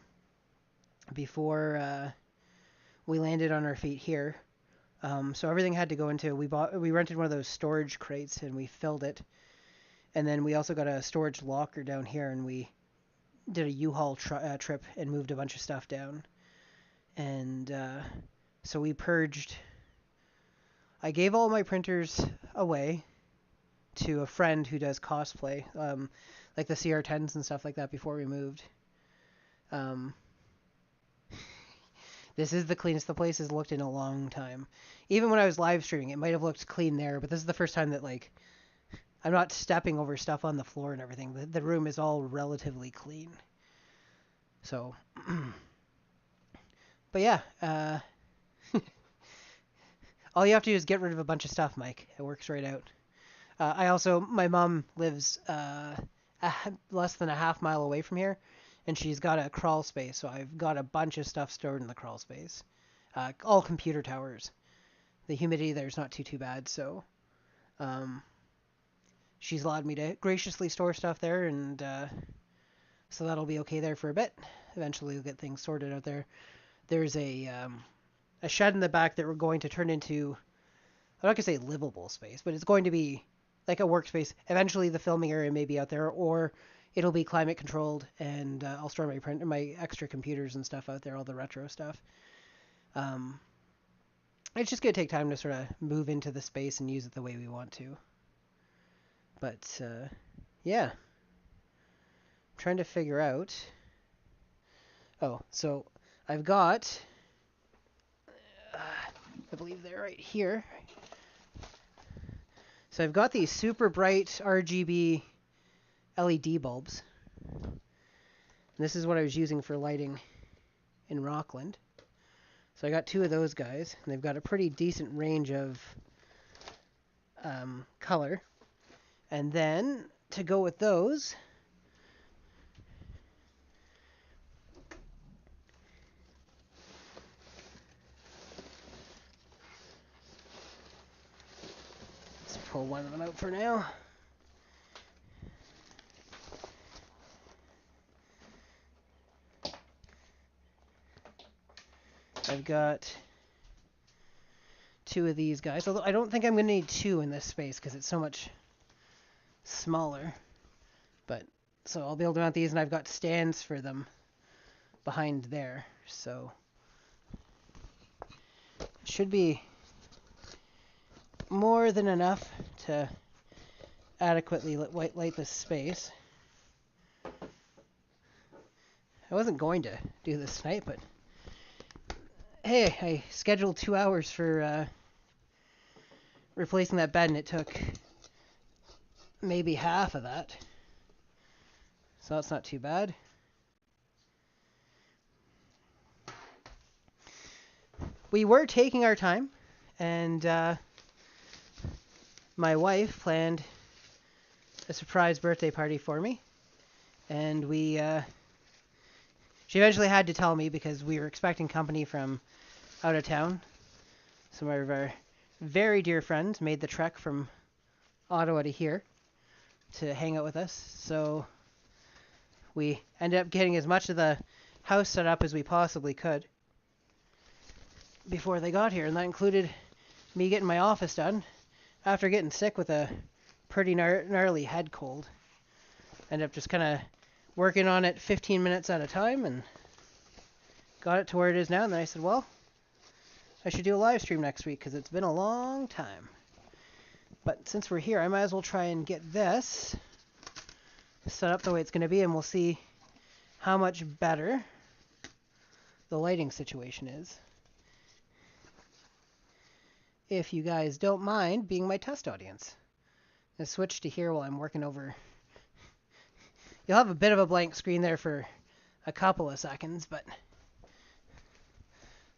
before we landed on our feet here. So everything had to go into. We rented one of those storage crates and we filled it, and then we also got a storage locker down here, and we did a U-Haul trip and moved a bunch of stuff down. And so we purged. I gave all my printers away to a friend who does cosplay, like the CR10s and stuff like that before we moved. This is the cleanest the place has looked in a long time. Even when I was live streaming, it might have looked clean there, but this is the first time that, like, I'm not stepping over stuff on the floor and everything. The room is all relatively clean. So, but yeah, all you have to do is get rid of a bunch of stuff, Mike. It works right out. My mom lives less than a half mile away from here, and she's got a crawl space, so I've got a bunch of stuff stored in the crawl space. All computer towers. The humidity there's not too bad, so she's allowed me to graciously store stuff there, and so that'll be okay there for a bit. Eventually we'll get things sorted out there. There's a shed in the back that we're going to turn into, I'm not going to say livable space, but it's going to be like a workspace. Eventually the filming area may be out there, or it'll be climate controlled, and I'll store my extra computers and stuff out there, all the retro stuff. It's just going to take time to sort of move into the space and use it the way we want to. But yeah, I'm trying to figure out. Oh, so I've got, I believe they're right here. So I've got these super bright RGB LED bulbs. And this is what I was using for lighting in Rockland. So I got two of those guys, and they've got a pretty decent range of color. And then to go with those, let's pull one of them out for now. I've got two of these guys, although I don't think I'm going to need two in this space because it's so much smaller. But so I'll be able to mount these, and I've got stands for them behind there, so should be more than enough to adequately light this space. I wasn't going to do this tonight, but hey, I scheduled 2 hours for replacing that bed, and it took maybe half of that. So that's not too bad. We were taking our time, and my wife planned a surprise birthday party for me, and she eventually had to tell me because we were expecting company from out of town. Some of our very dear friends made the trek from Ottawa to here to hang out with us, so we ended up getting as much of the house set up as we possibly could before they got here, and that included me getting my office done after getting sick with a pretty gnarly head cold. Ended up just kind of working on it 15 minutes at a time and got it to where it is now, and then I said, well, I should do a live stream next week because it's been a long time. But since we're here, I might as well try and get this set up the way it's going to be, and we'll see how much better the lighting situation is. If you guys don't mind being my test audience. I'll switch to here while I'm working over. You'll have a bit of a blank screen there for a couple of seconds, but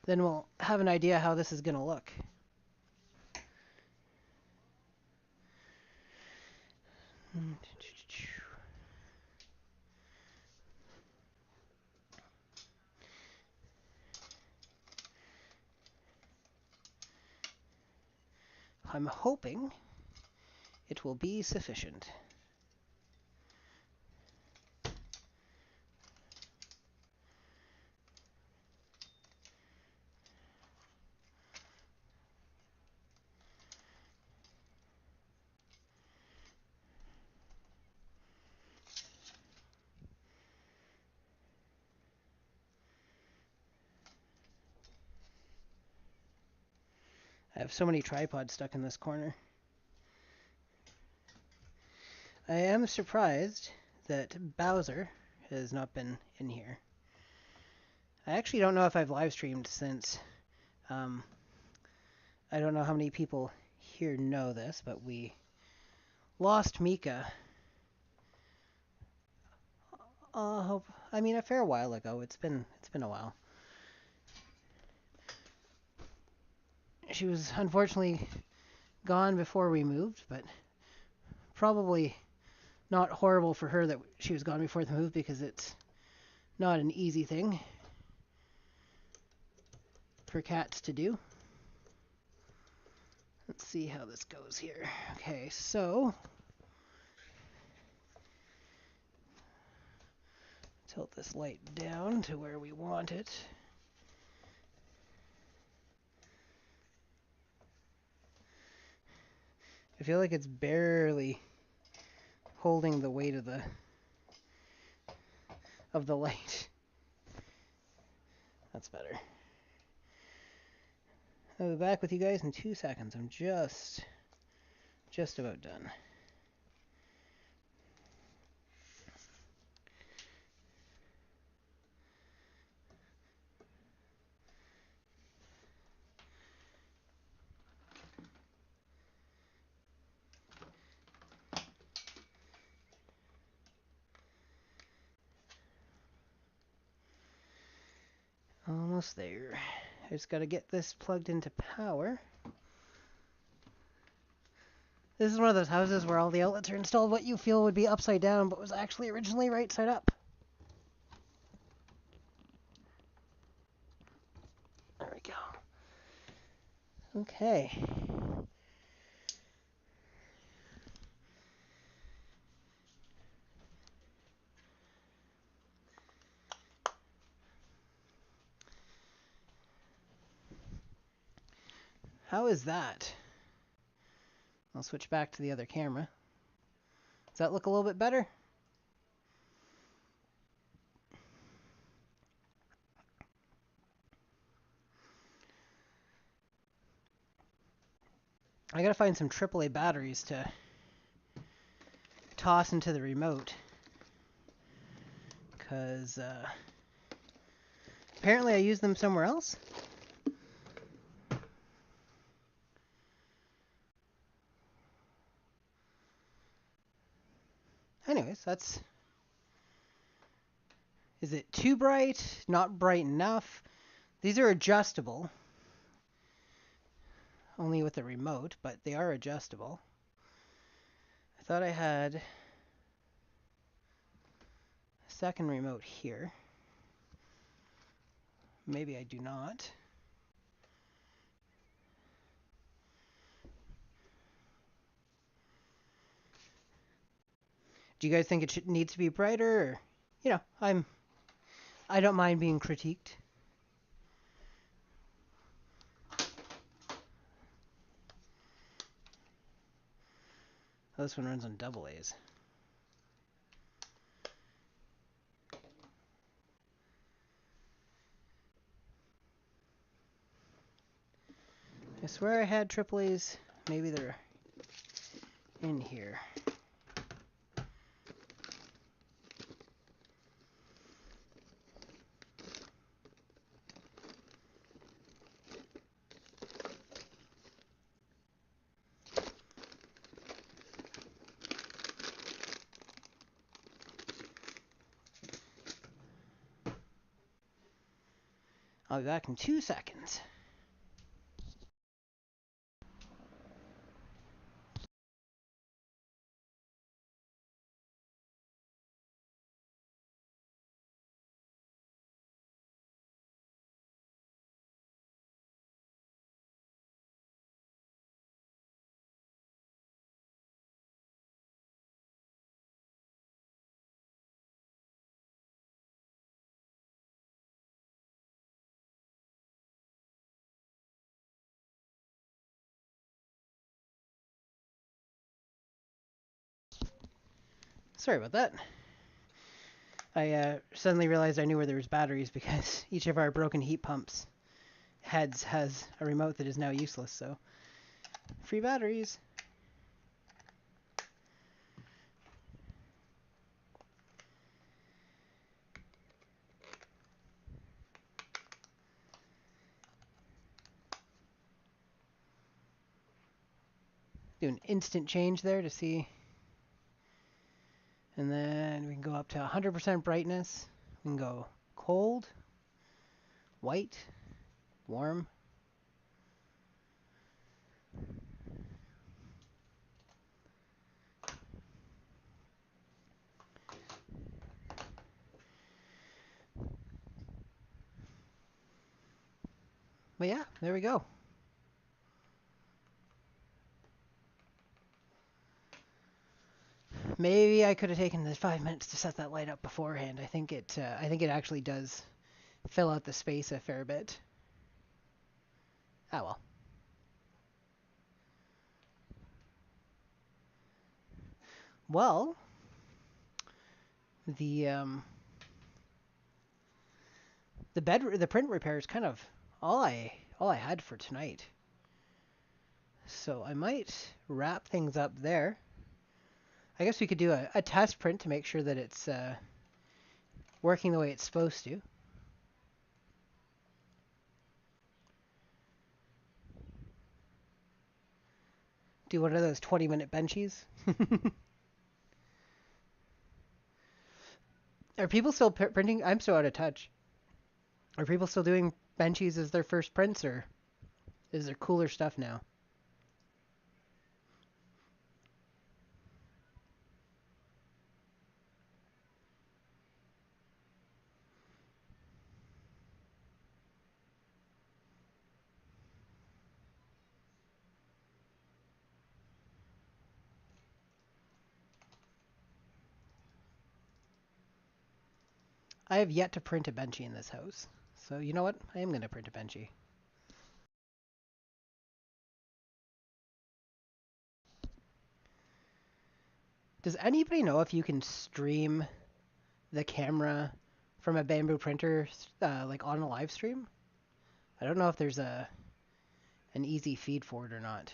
then we'll have an idea how this is going to look. I'm hoping it will be sufficient. I have so many tripods stuck in this corner. I am surprised that Bowser has not been in here. I actually don't know if I've live streamed since. I don't know how many people here know this, but we lost Mika. A fair while ago. It's been a while. She was unfortunately gone before we moved, but probably not horrible for her that she was gone before the move because it's not an easy thing for cats to do. Let's see how this goes here. Okay, so tilt this light down to where we want it. I feel like it's barely holding the weight of the light. That's better. I'll be back with you guys in 2 seconds. I'm just about done. Almost there. I just got to get this plugged into power. This is one of those houses where all the outlets are installed what you feel would be upside down, but was actually originally right side up. There we go. Okay. How is that? I'll switch back to the other camera. Does that look a little bit better? I gotta find some AAA batteries to toss into the remote. Because apparently I use them somewhere else. Anyways, that's... Is it too bright? Not bright enough? These are adjustable. Only with the remote, but they are adjustable. I thought I had a second remote here. Maybe I do not. Do you guys think it needs to be brighter? Or, you know, I don't mind being critiqued. Oh, this one runs on double A's. I swear I had AAA's. Maybe they're in here. I'll be back in 2 seconds. Sorry about that. I suddenly realized I knew where there was batteries because each of our broken heat pumps heads has a remote that is now useless, so free batteries. Do an instant change there to see. And then we can go up to 100% brightness. We can go cold, white, warm. But yeah, there we go. Maybe I could have taken the 5 minutes to set that light up beforehand. I think it actually does fill out the space a fair bit. Ah well. Well, the the print repair is kind of all I had for tonight. So I might wrap things up there. I guess we could do a test print to make sure that it's working the way it's supposed to. Do one of those 20-minute benchies. Are people still printing? I'm so out of touch. Are people still doing benchies as their first prints, or is there cooler stuff now? I have yet to print a benchy in this house. So you know what? I am going to print a benchy. Does anybody know if you can stream the camera from a Bambu printer like on a live stream? I don't know if there's an easy feed for it or not.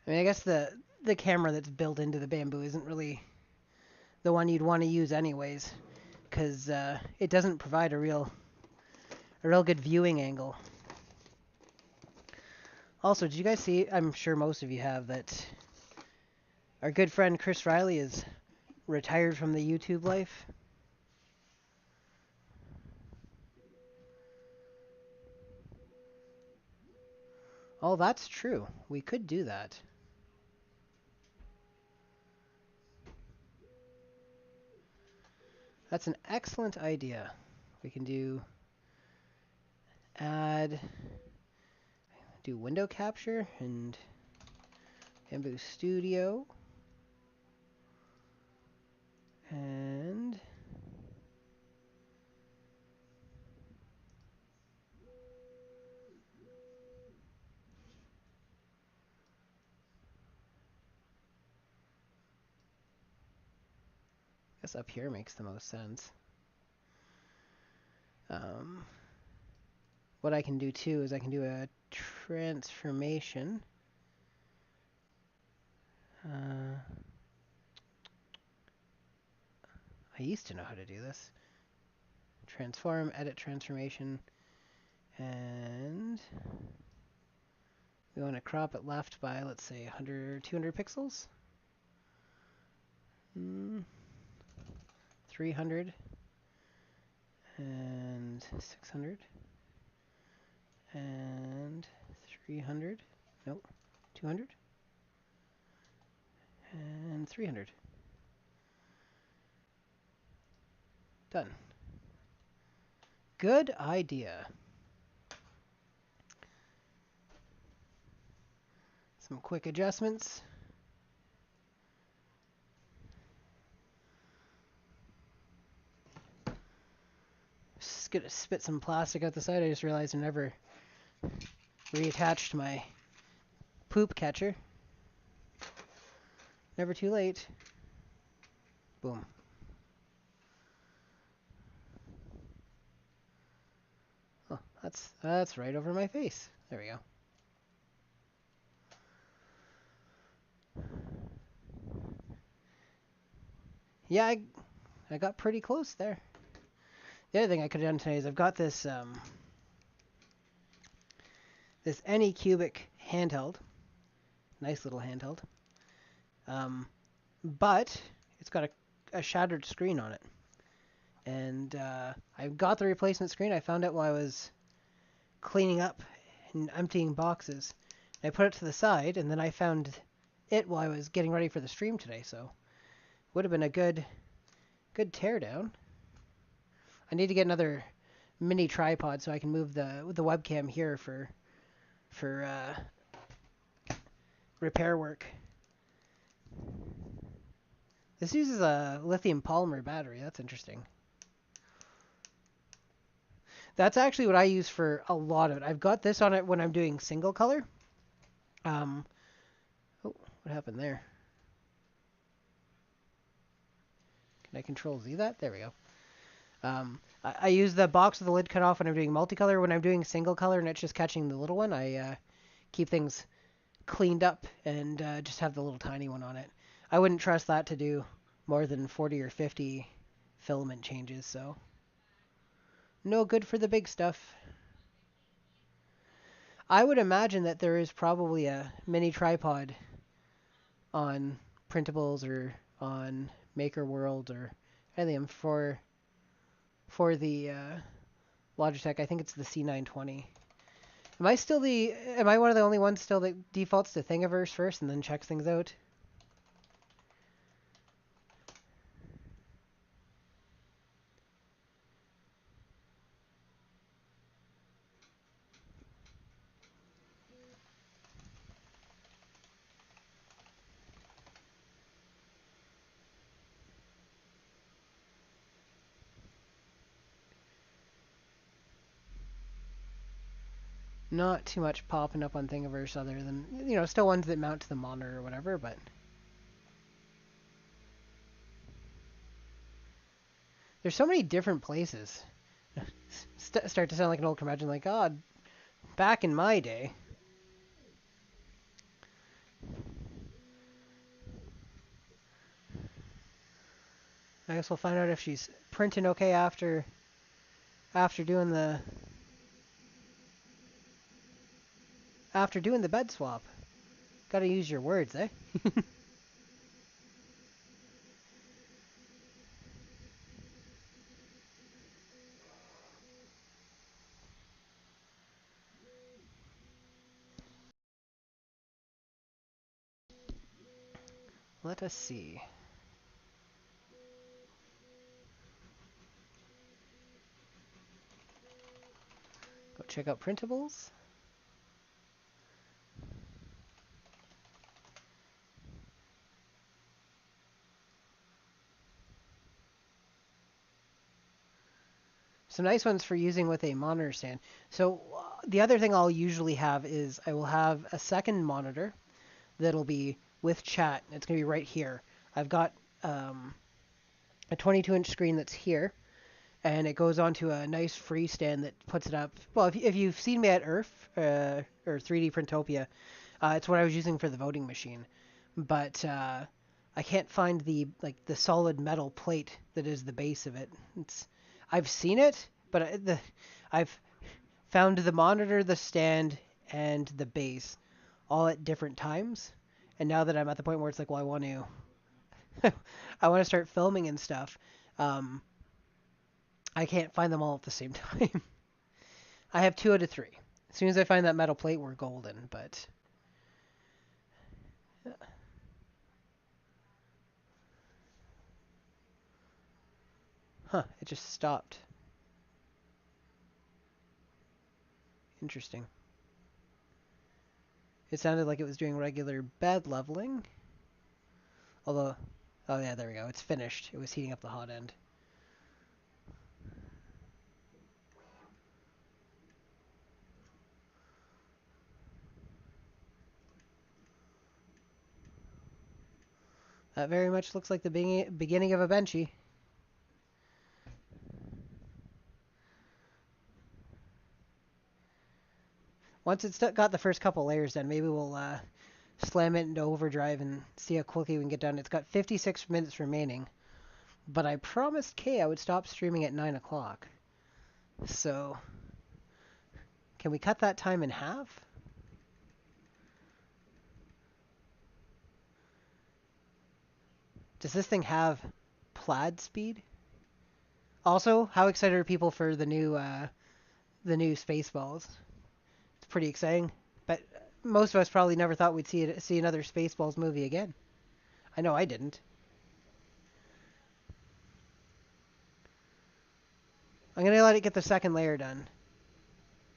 I mean, I guess the camera that's built into the Bambu isn't really the one you'd want to use anyways, because it doesn't provide a real good viewing angle. Also, did you guys see? I'm sure most of you have that. Our good friend Chris Riley is retired from the YouTube life. Oh, that's true. We could do that. That's an excellent idea. We can do add, do window capture and Bambu Studio. And I guess up here makes the most sense. What I can do too is I can do a transformation. I used to know how to do this. Transform, edit transformation, and we want to crop it left by, let's say, 100, 200 pixels. 300 and 600 and 300. Nope, 200 and 300. Done. Good idea. Some quick adjustments. Just gonna spit some plastic out the side. I just realized I never reattached my poop catcher. Never too late. Boom. Oh, that's right over my face. There we go. Yeah, I got pretty close there. The other thing I could have done today is I've got this this Anycubic handheld, nice little handheld, but it's got a shattered screen on it, and I got the replacement screen. I found it while I was cleaning up and emptying boxes. I put it to the side, and then I found it while I was getting ready for the stream today. So would have been a good teardown. I need to get another mini tripod so I can move the webcam here for repair work. This uses a lithium polymer battery. That's interesting. That's actually what I use for a lot of it. I've got this on it when I'm doing single color. Oh, what happened there? Can I control Z that? There we go. I use the box with the lid cut off when I'm doing multicolor. When I'm doing single color and it's just catching the little one, I keep things cleaned up and just have the little tiny one on it. I wouldn't trust that to do more than 40 or 50 filament changes, so no good for the big stuff. I would imagine that there is probably a mini tripod on printables or on Maker World or anything for the Logitech. I think it's the C920. Am I one of the only ones still that defaults to Thingiverse first and then checks things out? Not too much popping up on Thingiverse other than, still ones that mount to the monitor or whatever, but there's so many different places. Start to sound like an old curmudgeon, like, God, back in my day. I guess we'll find out if she's printing okay after doing the bed swap. Gotta use your words, eh? Let us see. check out printables. Some nice ones for using with a monitor stand. So the other thing I'll usually have is I will have a second monitor that'll be with chat. It's going to be right here. I've got a 22-inch screen that's here, and it goes onto a nice freestand that puts it up. Well, if you've seen me at or 3D Printopia, it's what I was using for the voting machine. But I can't find the solid metal plate that is the base of it. I've seen it, but I've found the monitor, the stand, and the base all at different times. And now that I'm at the point where it's like, well, I want to start filming and stuff. I can't find them all at the same time. I have 2 out of 3. As soon as I find that metal plate, we're golden. But it just stopped. Interesting. It sounded like it was doing regular bed leveling. Although, oh yeah, there we go. It's finished. It was heating up the hot end. That very much looks like the beginning of a benchy. Once it's got the first couple layers done, maybe we'll slam it into overdrive and see how quickly we can get done. It's got 56 minutes remaining, but I promised Kay I would stop streaming at 9 o'clock. So, can we cut that time in half? Does this thing have plaid speed? Also, how excited are people for the new Spaceballs? It's pretty exciting. But most of us probably never thought we'd see another Spaceballs movie again. I know I didn't. I'm gonna let it get the second layer done.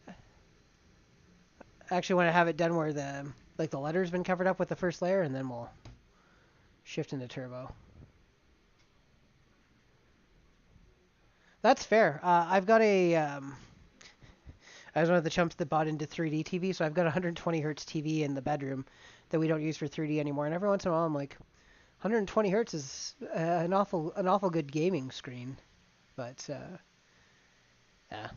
I actually want to have it done where the letter's been covered up with the first layer, and then we'll shift into turbo. That's fair. I've got I was one of the chumps that bought into 3D TV, so I've got a 120 hertz TV in the bedroom that we don't use for 3D anymore. And every once in a while, I'm like, 120 hertz is an awful good gaming screen, but yeah.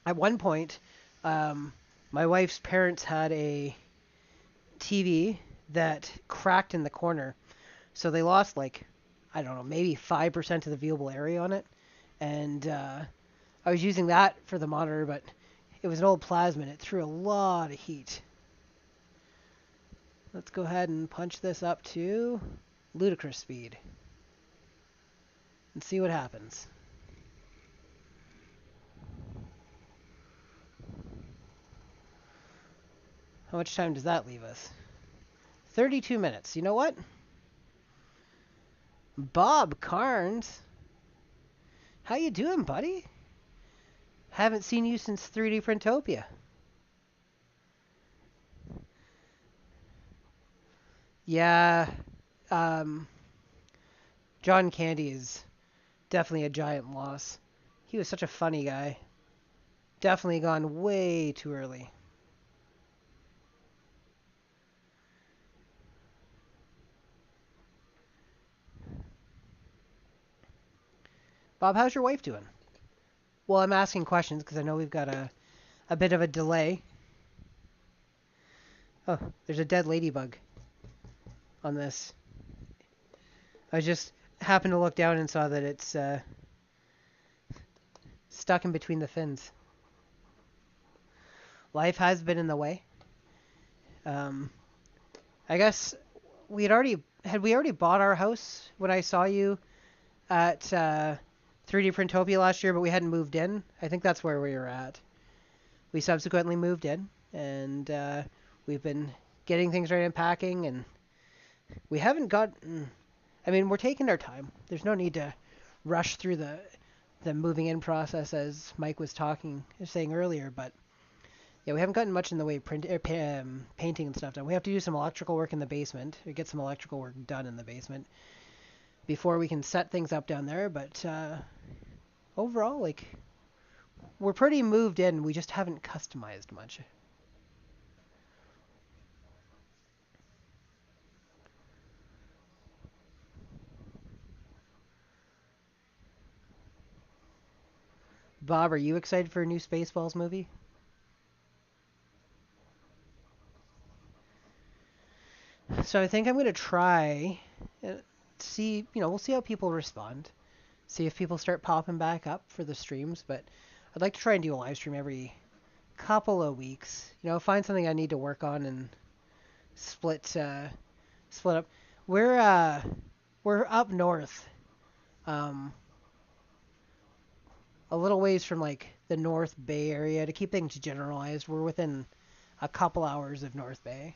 At one point, my wife's parents had a TV that cracked in the corner, so they lost I don't know, maybe 5% of the viewable area on it, and I was using that for the monitor, but it was an old plasma and it threw a lot of heat. Let's go ahead and punch this up to ludicrous speed and see what happens. How much time does that leave us? 32 minutes. You know what? Bob Carnes. How you doing, buddy? Haven't seen you since 3D Printopia. Yeah, John Candy is definitely a giant loss. He was such a funny guy. Definitely gone way too early. Bob, how's your wife doing? Well, I'm asking questions because I know we've got a bit of a delay. Oh, there's a dead ladybug on this. I just happened to look down and saw that it's stuck in between the fins. Life has been in the way. I guess we already bought our house when I saw you at 3D Printopia last year, but we hadn't moved in. I think that's where we were at. We subsequently moved in, and we've been getting things right and packing, and we haven't got. I mean, we're taking our time. There's no need to rush through the moving in process, as Mike was saying earlier. But yeah, we haven't gotten much in the way of painting and stuff done. We have to do some electrical work in the basement, or get some electrical work done in the basement before we can set things up down there. But overall, like, we're pretty moved in. We just haven't customized much. Bob, are you excited for a new Spaceballs movie? So I think I'm gonna try, uh, see, we'll see how people respond. See if people start popping back up for the streams. But I'd like to try and do a live stream every couple of weeks. Find something I need to work on and split split up. We're uh, we're up north, um, a little ways from like the North Bay area. To keep things generalized, we're within a couple hours of North Bay.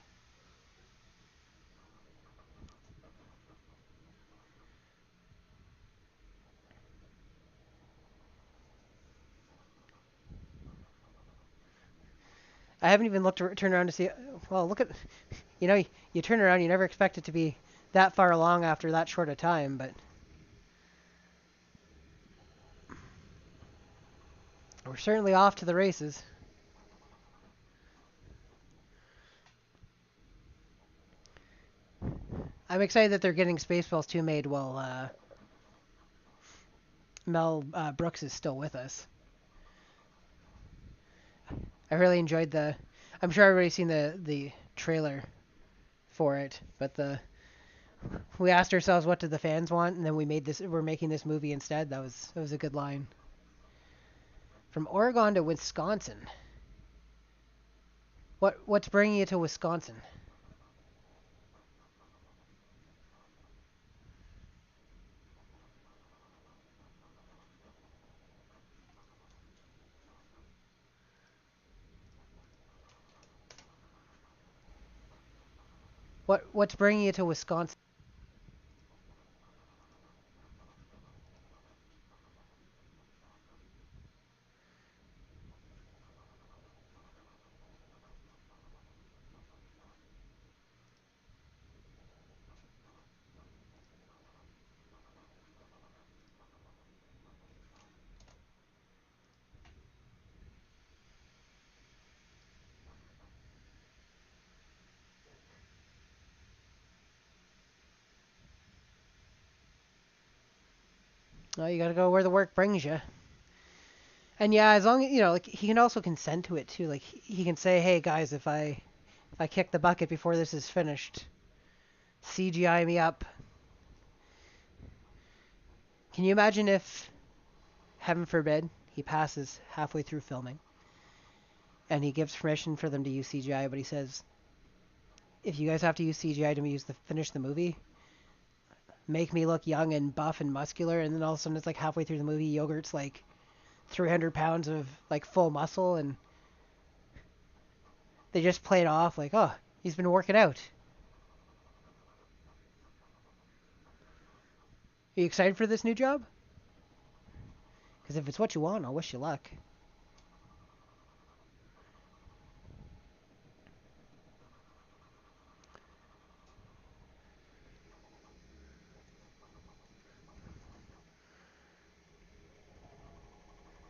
I haven't even turned around to see. Well, look at, you turn around, you never expect it to be that far along after that short a time, but we're certainly off to the races. I'm excited that they're getting Spaceballs 2 made while Mel Brooks is still with us. I really enjoyed the. I'm sure everybody's seen the trailer for it, but we asked ourselves what did the fans want, and then we're making this movie instead. That was a good line. From Oregon to Wisconsin. What's bringing you to Wisconsin? What's bringing you to Wisconsin? Well, you got to go where the work brings you. And yeah, as long as like he can also consent to it too. Like he can say, "Hey guys, if I kick the bucket before this is finished, CGI me up." Can you imagine if, heaven forbid, he passes halfway through filming and he gives permission for them to use CGI, but he says, "If you guys have to use CGI to finish the movie, make me look young and buff and muscular," and then all of a sudden it's like halfway through the movie, Yogurt's like 300 pounds of like full muscle, and they just play it off like, "Oh, he's been working out." Are you excited for this new job? Because if it's what you want, I'll wish you luck.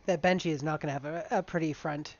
That Benji is not going to have a pretty front.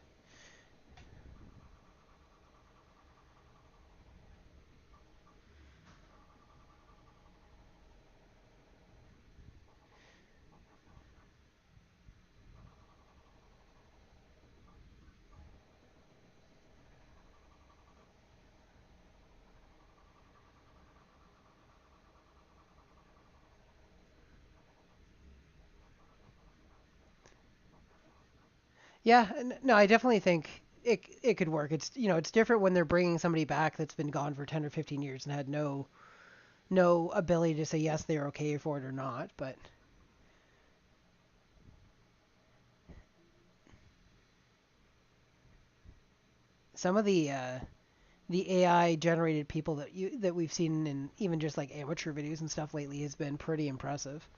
Yeah, no, I definitely think it could work. It's different when they're bringing somebody back that's been gone for 10 or 15 years and had no ability to say yes, they're okay for it or not. But some of the AI generated people that we've seen in even just like amateur videos and stuff lately has been pretty impressive.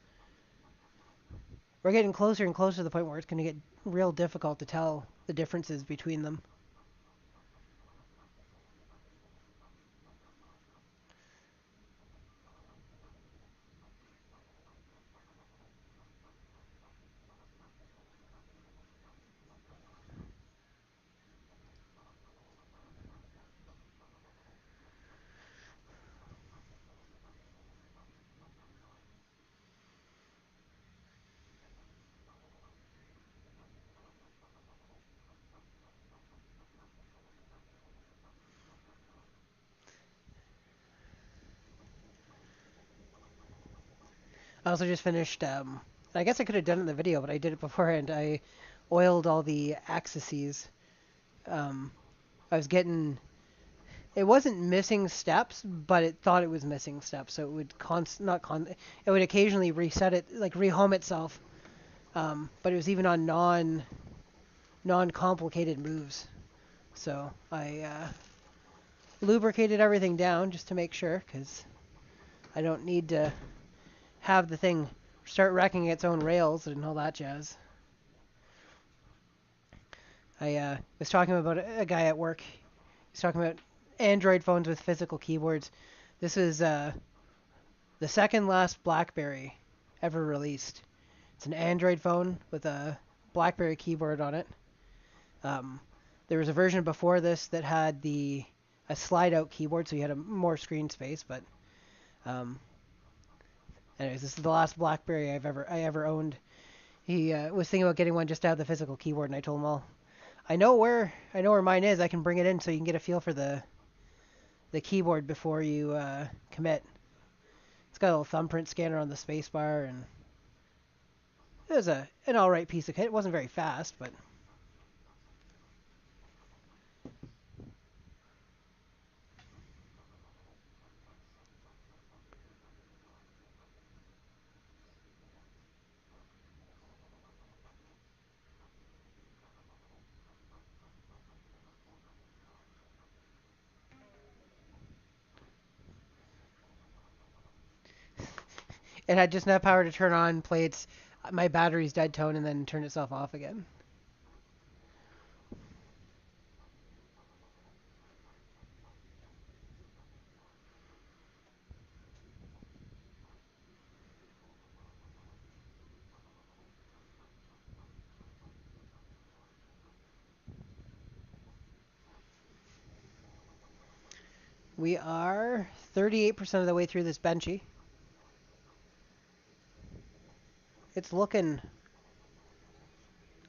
we're getting closer and closer to the point where it's going to get real difficult to tell the differences between them. I also just finished. I guess I could have done it in the video, but I did it beforehand. I oiled all the axes. Um, I was getting. It wasn't missing steps, but it thought it was missing steps, so it would not It would occasionally reset it, like rehome itself. But it was even on non-complicated moves. So I lubricated everything down just to make sure, because I don't need to have the thing start wrecking its own rails and all that jazz. I was talking about a guy at work. He's talking about Android phones with physical keyboards. This is the second last BlackBerry ever released. It's an Android phone with a BlackBerry keyboard on it. Um, there was a version before this that had a slide-out keyboard, so you had more screen space. But um, anyways, this is the last BlackBerry I ever owned. He was thinking about getting one just to have the physical keyboard, and I told him, well, I know where mine is. I can bring it in so you can get a feel for the keyboard before you commit. It's got a little thumbprint scanner on the spacebar, and it was an all right piece of kit. It wasn't very fast, but it had just enough power to turn on, play its my battery's dead tone, and then turn itself off again. We are 38% of the way through this benchy. It's looking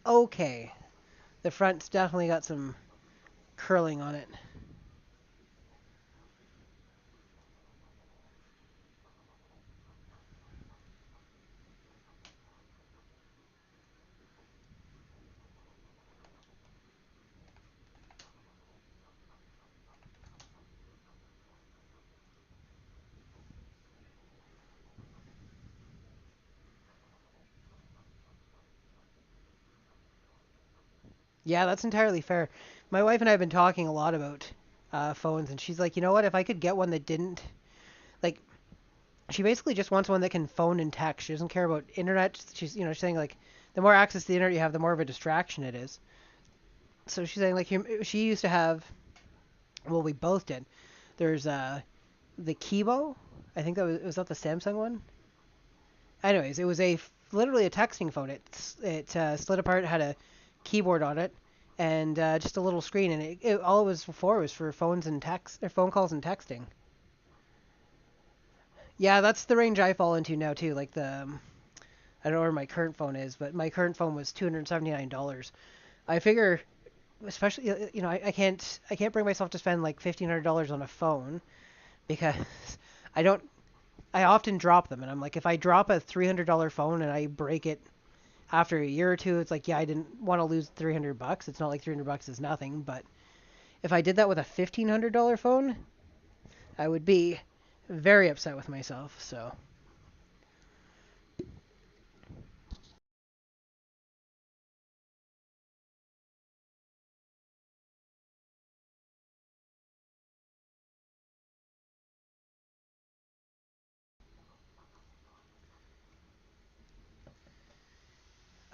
okay. The front's definitely got some curling on it. Yeah, that's entirely fair. My wife and I have been talking a lot about phones, and she's like, you know what? If I could get one that didn't like, she basically just wants one that can phone and text. She doesn't care about internet. She's saying like, the more access to the internet you have, the more of a distraction it is. So she's saying like, she used to have, well, we both did. There's the Kibo. I think was that the Samsung one. Anyways, it was literally a texting phone. It slid apart, had a keyboard on it, and just a little screen, and all it was for was for phones and text or phone calls and texting. Yeah, that's the range I fall into now too. Like I don't know where my current phone is, but my current phone was $279. I figure, especially I can't bring myself to spend like $1,500 on a phone because I don't I often drop them, and I'm like, if I drop a $300 phone and I break it after a year or two, it's like, yeah, I didn't want to lose $300. It's not like $300 is nothing, but if I did that with a $1,500 phone, I would be very upset with myself. So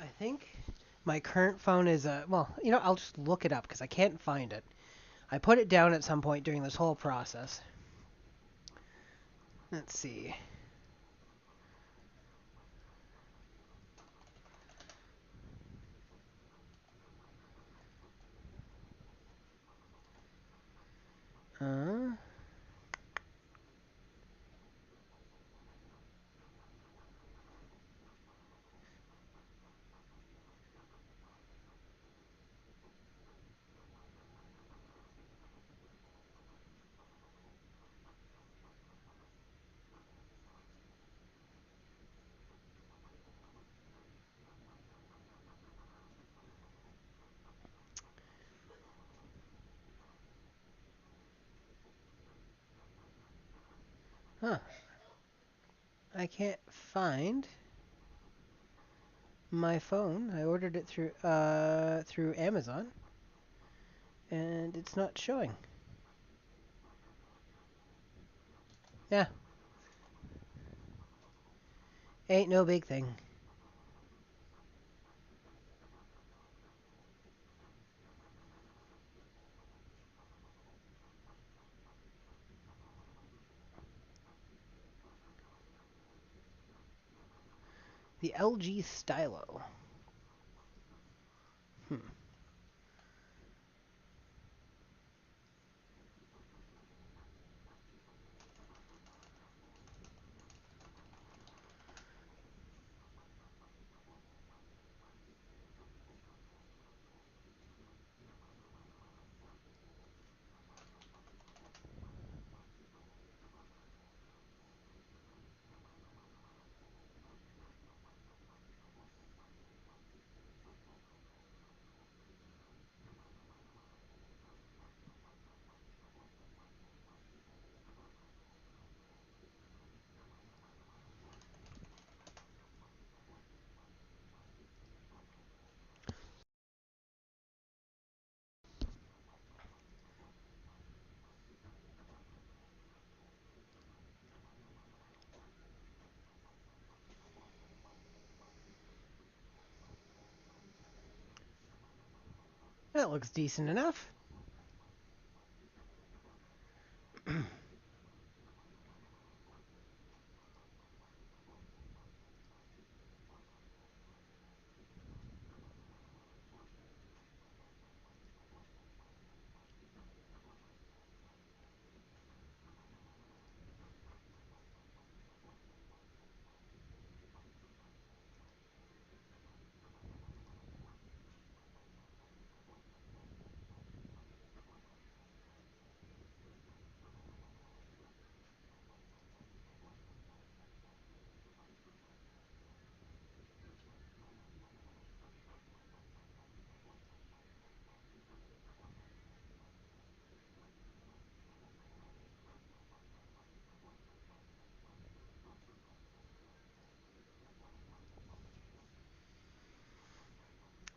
I think my current phone is a well, I'll just look it up because I can't find it. I put it down at some point during this whole process. Let's see. Uh, huh. I can't find my phone. I ordered it through Amazon, and it's not showing. Yeah, ain't no big thing. The LG Stylo. Hmm. That looks decent enough.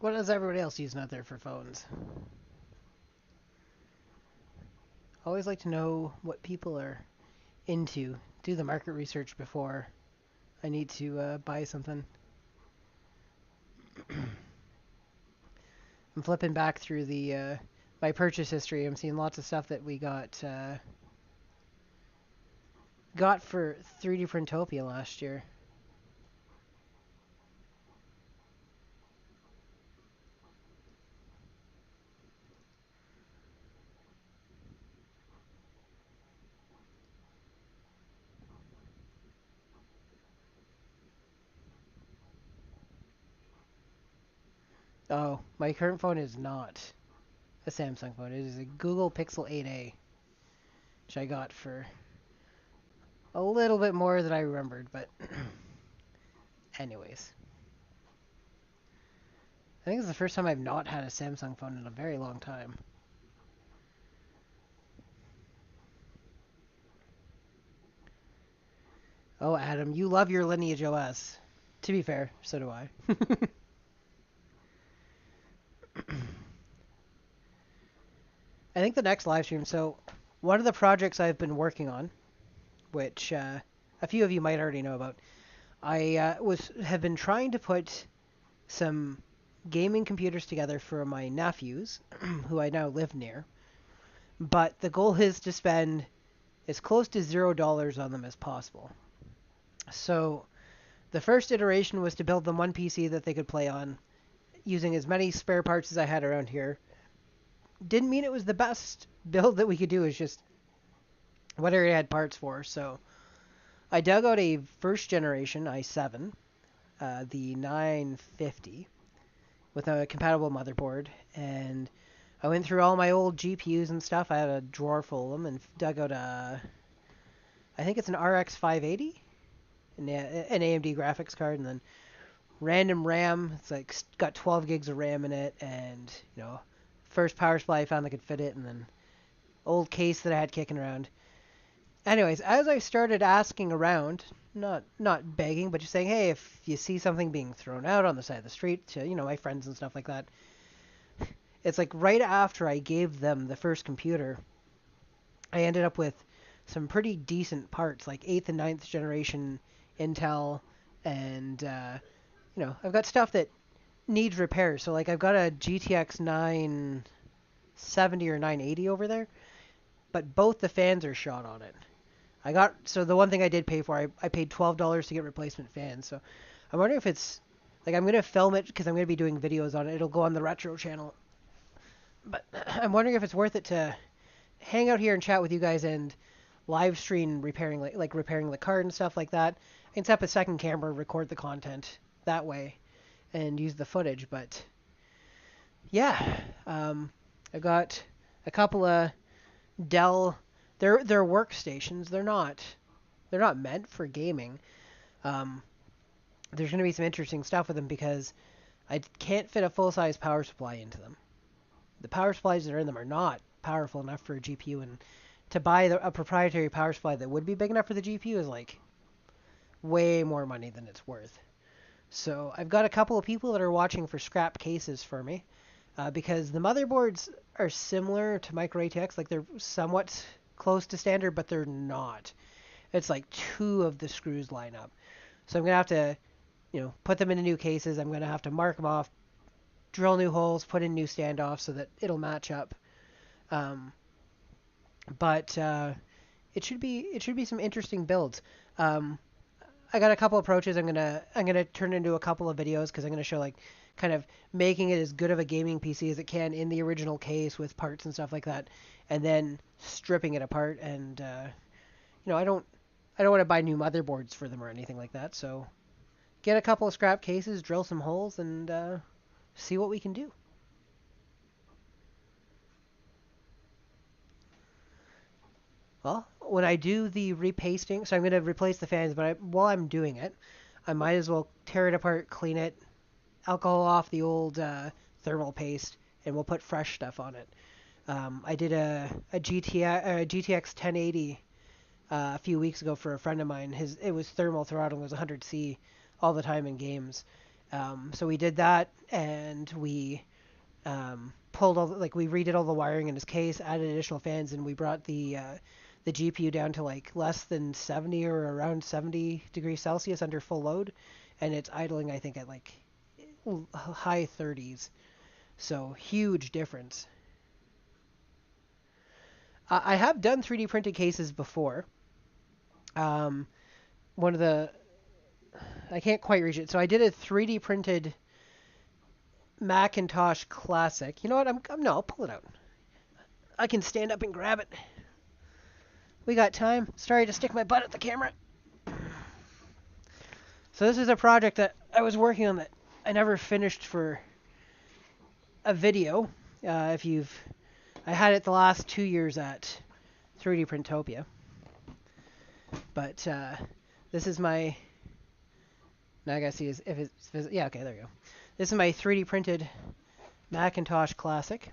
What is everybody else using out there for phones? Always like to know what people are into. Do the market research before I need to buy something. I'm flipping back through the my purchase history. I'm seeing lots of stuff that we got for 3D Printopia last year. Oh, my current phone is not a Samsung phone. It is a Google Pixel 8a, which I got for a little bit more than I remembered, but anyways. I think it's the first time I've not had a Samsung phone in a very long time. Oh, Adam, you love your Lineage OS. To be fair, so do I. I think the next live stream, so one of the projects I've been working on, which a few of you might already know about, I have been trying to put some gaming computers together for my nephews, who I now live near. But the goal is to spend as close to $0 on them as possible. So the first iteration was to build them one PC that they could play on, using as many spare parts as I had around here. Didn't mean it was the best build that we could do, it's just what I had parts for. So I dug out a first generation i7, the 950, with a compatible motherboard, and I went through all my old GPUs and stuff. I had a drawer full of them and dug out I think it's an RX 580, an AMD graphics card, and then random RAM. It's like got 12 gigs of RAM in it, and first power supply I found that could fit it, and then old case that I had kicking around. Anyways, as I started asking around, not begging, but just saying, hey, if you see something being thrown out on the side of the street to my friends and stuff like that, it's like right after I gave them the first computer, I ended up with some pretty decent parts, like 8th and ninth generation Intel, and I've got stuff that needs repair. So like I've got a GTX 970 or 980 over there, but both the fans are shot on it. So the one thing I did pay for, I paid $12 to get replacement fans. So I'm wondering if it's like I'm gonna film it because I'm gonna be doing videos on it. It'll go on the retro channel, but I'm wondering if it's worth it to hang out here and chat with you guys and live stream repairing like repairing the card and stuff like that. I can set up a second camera, record the content that way, and use the footage. But yeah, I got a couple of Dell. They're workstations. They're not meant for gaming. There's going to be some interesting stuff with them because I can't fit a full-size power supply into them. The power supplies that are in them are not powerful enough for a GPU, and to buy a proprietary power supply that would be big enough for the GPU is like way more money than it's worth. So I've got a couple of people that are watching for scrap cases for me, because the motherboards are similar to micro ATX, like they're somewhat close to standard, but they're not. It's like two of the screws line up. So I'm going to have to, put them into new cases. I'm going to have to mark them off, drill new holes, put in new standoffs so that it'll match up. But it should be some interesting builds. I got a couple approaches. I'm gonna turn into a couple of videos because I'm gonna show like kind of making it as good of a gaming PC as it can in the original case with parts and stuff like that, and then stripping it apart. And I don't want to buy new motherboards for them or anything like that. So get a couple of scrap cases, drill some holes, and see what we can do. Well, when I do the repasting, so I'm going to replace the fans, but while I'm doing it, I might as well tear it apart, clean it, alcohol off the old thermal paste, and we'll put fresh stuff on it. I did a GTX 1080 a few weeks ago for a friend of mine. It was thermal throttle, it was 100C all the time in games. So we did that, and we pulled we redid all the wiring in his case, added additional fans, and we brought the GPU down to like less than 70 or around 70 degrees Celsius under full load, and it's idling I think at like high 30s. So huge difference. I have done 3D printed cases before. One of the I can't quite reach it. So I did a 3D printed Macintosh Classic. You know what? No, I'll pull it out. I can stand up and grab it. We got time. Sorry to stick my butt at the camera. So this is a project that I was working on that I never finished for a video. I had it the last 2 years at 3D Printopia. But this is my. Now I gotta see if it's. Yeah, okay, there you go. This is my 3D printed Macintosh Classic.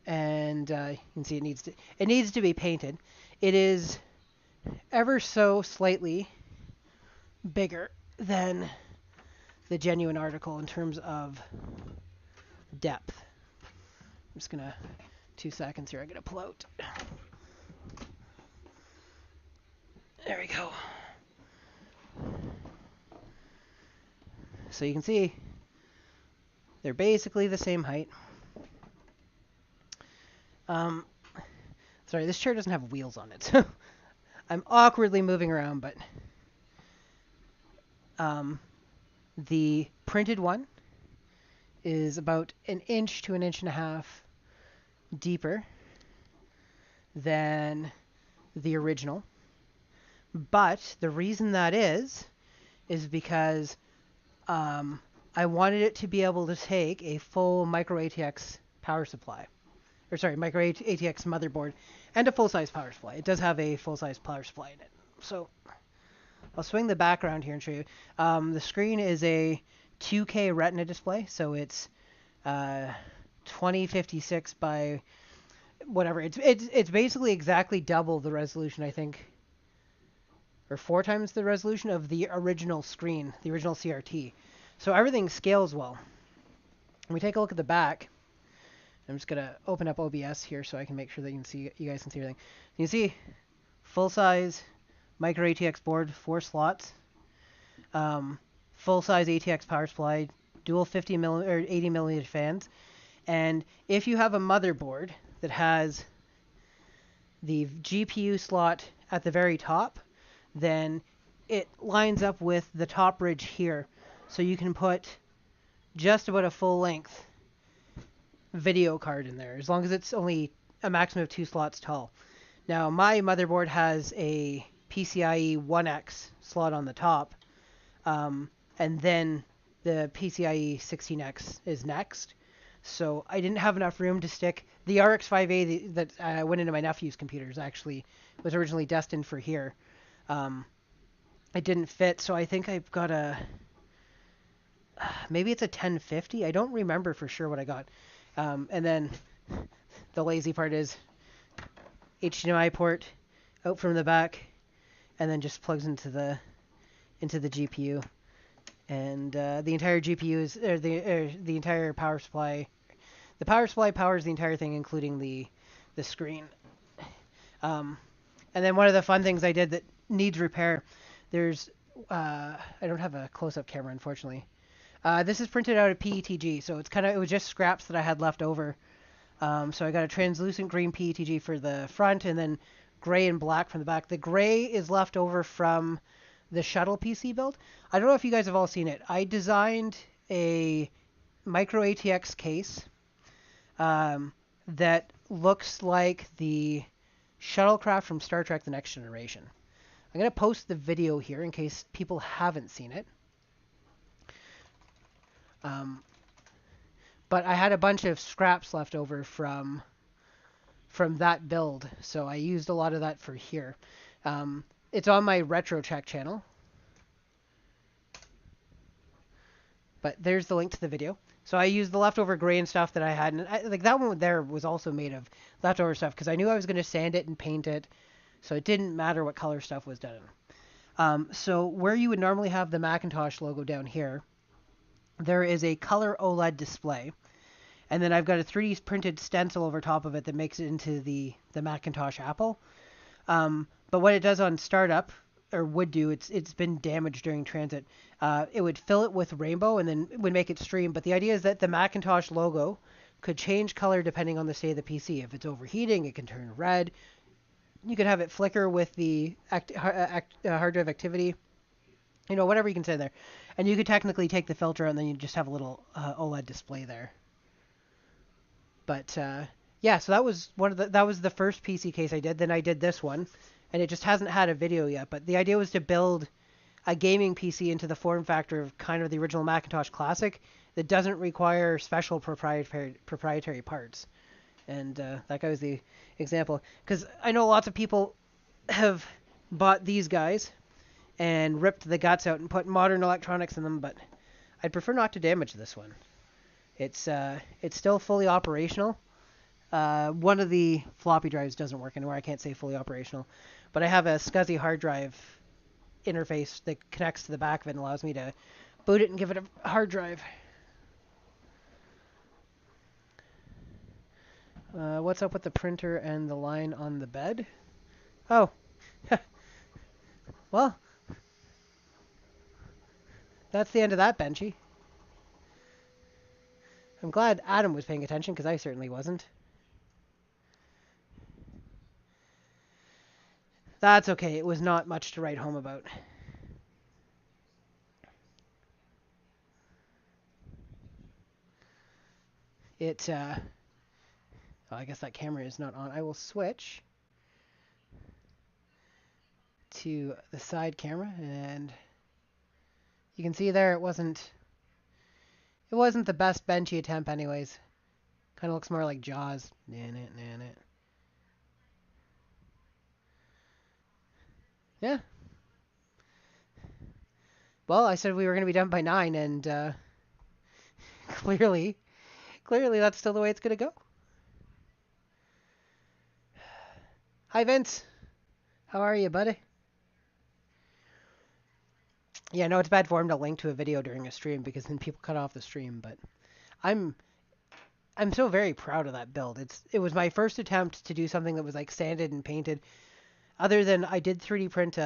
And you can see it needs to be painted. It is ever so slightly bigger than the genuine article in terms of depth. I'm just gonna 2 seconds here. I'm gonna pull out. There we go. So you can see they're basically the same height. Sorry, this chair doesn't have wheels on it, so I'm awkwardly moving around, but the printed one is about an inch to an inch and a half deeper than the original. But the reason that is because I wanted it to be able to take a full micro ATX power supply. Or sorry, micro ATX motherboard and a full-size power supply. It does have a full-size power supply in it. So I'll swing the background here and show you. The screen is a 2K Retina display, so it's 2056 by whatever. It's basically exactly double the resolution, I think, or 4 times the resolution of the original screen, the original CRT. So everything scales well. When we take a look at the back, I'm just gonna open up OBS here so I can make sure that you guys can see everything. You can see full-size micro ATX board, 4 slots, full-size ATX power supply, dual 80 millimeter fans, and if you have a motherboard that has the GPU slot at the very top, then it lines up with the top bridge here, so you can put just about a full-length video card in there, as long as it's only a maximum of 2 slots tall. Now, my motherboard has a PCIe 1X slot on the top, and then the PCIe 16X is next. So I didn't have enough room to stick the RX 5A that went into my nephew's computers. Actually, was originally destined for here. It didn't fit, so I think I've got a maybe it's a 1050. I don't remember for sure what I got. And then the lazy part is HDMI port out from the back, and then just plugs into the GPU, and the entire GPU is the entire power supply. The power supply powers the entire thing, including the screen. And then one of the fun things I did that needs repair. There's I don't have a close-up camera, unfortunately. This is printed out of PETG, so it was just scraps that I had left over. So I got a translucent green PETG for the front, and then gray and black from the back. The gray is left over from the shuttle PC build. I don't know if you guys have all seen it. I designed a micro ATX case that looks like the shuttlecraft from Star Trek: The Next Generation. I'm going to post the video here in case people haven't seen it. But I had a bunch of scraps left over from that build, so I used a lot of that for here. It's on my Retro Check channel. But there's the link to the video. So I used the leftover gray and stuff that I had, and like that one there was also made of leftover stuff because I knew I was going to sand it and paint it, so it didn't matter what color stuff was done. So where you would normally have the Macintosh logo down here, there is a color OLED display, and then I've got a 3D printed stencil over top of it that makes it into the Macintosh Apple. But what it does on startup, or would do, it's been damaged during transit. It would fill it with rainbow and then it would make it stream. But the idea is that the Macintosh logo could change color depending on the state of the PC. If it's overheating, it can turn red. You could have it flicker with the hard drive activity. You know, whatever you can say there. And you could technically take the filter and then you just have a little OLED display there. But yeah, so that was the first PC case I did. Then I did this one, and it just hasn't had a video yet. But the idea was to build a gaming PC into the form factor of kind of the original Macintosh Classic that doesn't require special proprietary parts. And that guy was the example. Because I know lots of people have bought these guys and ripped the guts out and put modern electronics in them, but I'd prefer not to damage this one. It's still fully operational. One of the floppy drives doesn't work anymore. I can't say fully operational, but I have a SCSI hard drive interface that connects to the back of it and allows me to boot it and give it a hard drive. What's up with the printer and the line on the bed? Oh, well, That's the end of that, Benchy. I'm glad Adam was paying attention because I certainly wasn't. That's okay. It was not much to write home about. It, oh, I guess that camera is not on. I will switch to the side camera, and you can see there it wasn't the best Benchy attempt anyways. Kind of looks more like Jaws. Yeah. Well, I said we were going to be done by 9, and clearly, clearly that's still the way it's going to go. Hi, Vince. How are you, buddy? Yeah, no, it's bad form to link to a video during a stream because then people cut off the stream. But I'm I'm so very proud of that build. It was my first attempt to do something that was like sanded and painted. Other than I did 3D print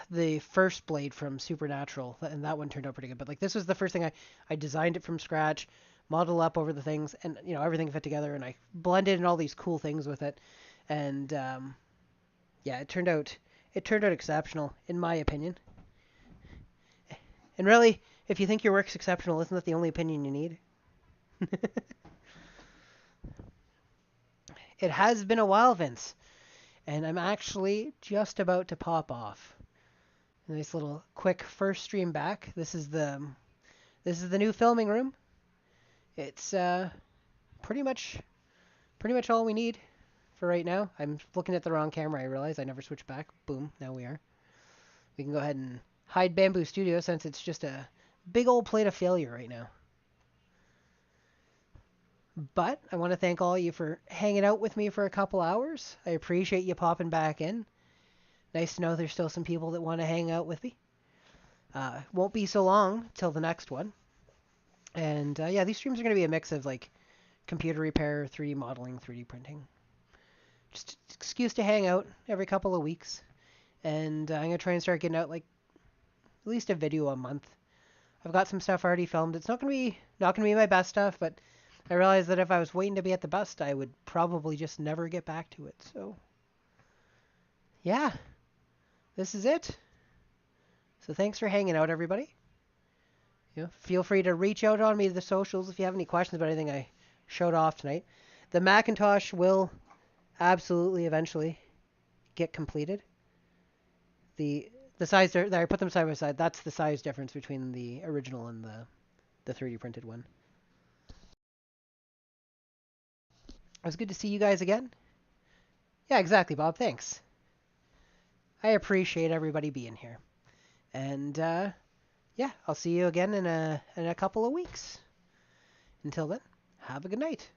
the first blade from Supernatural, and that one turned out pretty good. But like this was the first thing I designed it from scratch, modeled up over the things, and everything fit together, and I blended in all these cool things with it, and yeah, it turned out exceptional in my opinion. And really, if you think your work's exceptional, isn't that the only opinion you need? It has been a while, Vince, and I'm actually just about to pop off. A nice little quick first stream back. This is the new filming room. It's pretty much all we need for right now. I'm looking at the wrong camera. I realize I never switched back. Boom, now we are. We can go ahead and hide Bambu Studio since it's just a big old plate of failure right now. But I want to thank all of you for hanging out with me for a couple hours. I appreciate you popping back in. Nice to know there's still some people that want to hang out with me. Won't be so long till the next one. And yeah, these streams are going to be a mix of like computer repair, 3D modeling, 3D printing. Just an excuse to hang out every couple of weeks. And I'm going to try and start getting out like at least a video a month. I've got some stuff already filmed. It's not gonna be my best stuff, but I realized that if I was waiting to be at the best, I would probably just never get back to it. So yeah, this is it. So thanks for hanging out, everybody. Feel free to reach out on me to the socials if you have any questions about anything I showed off tonight. The Macintosh will absolutely eventually get completed. The size there, I put them side by side. That's the size difference between the original and the 3D printed one. It was good to see you guys again. Yeah, exactly, Bob. Thanks. I appreciate everybody being here. And yeah, I'll see you again in a couple of weeks. Until then, have a good night.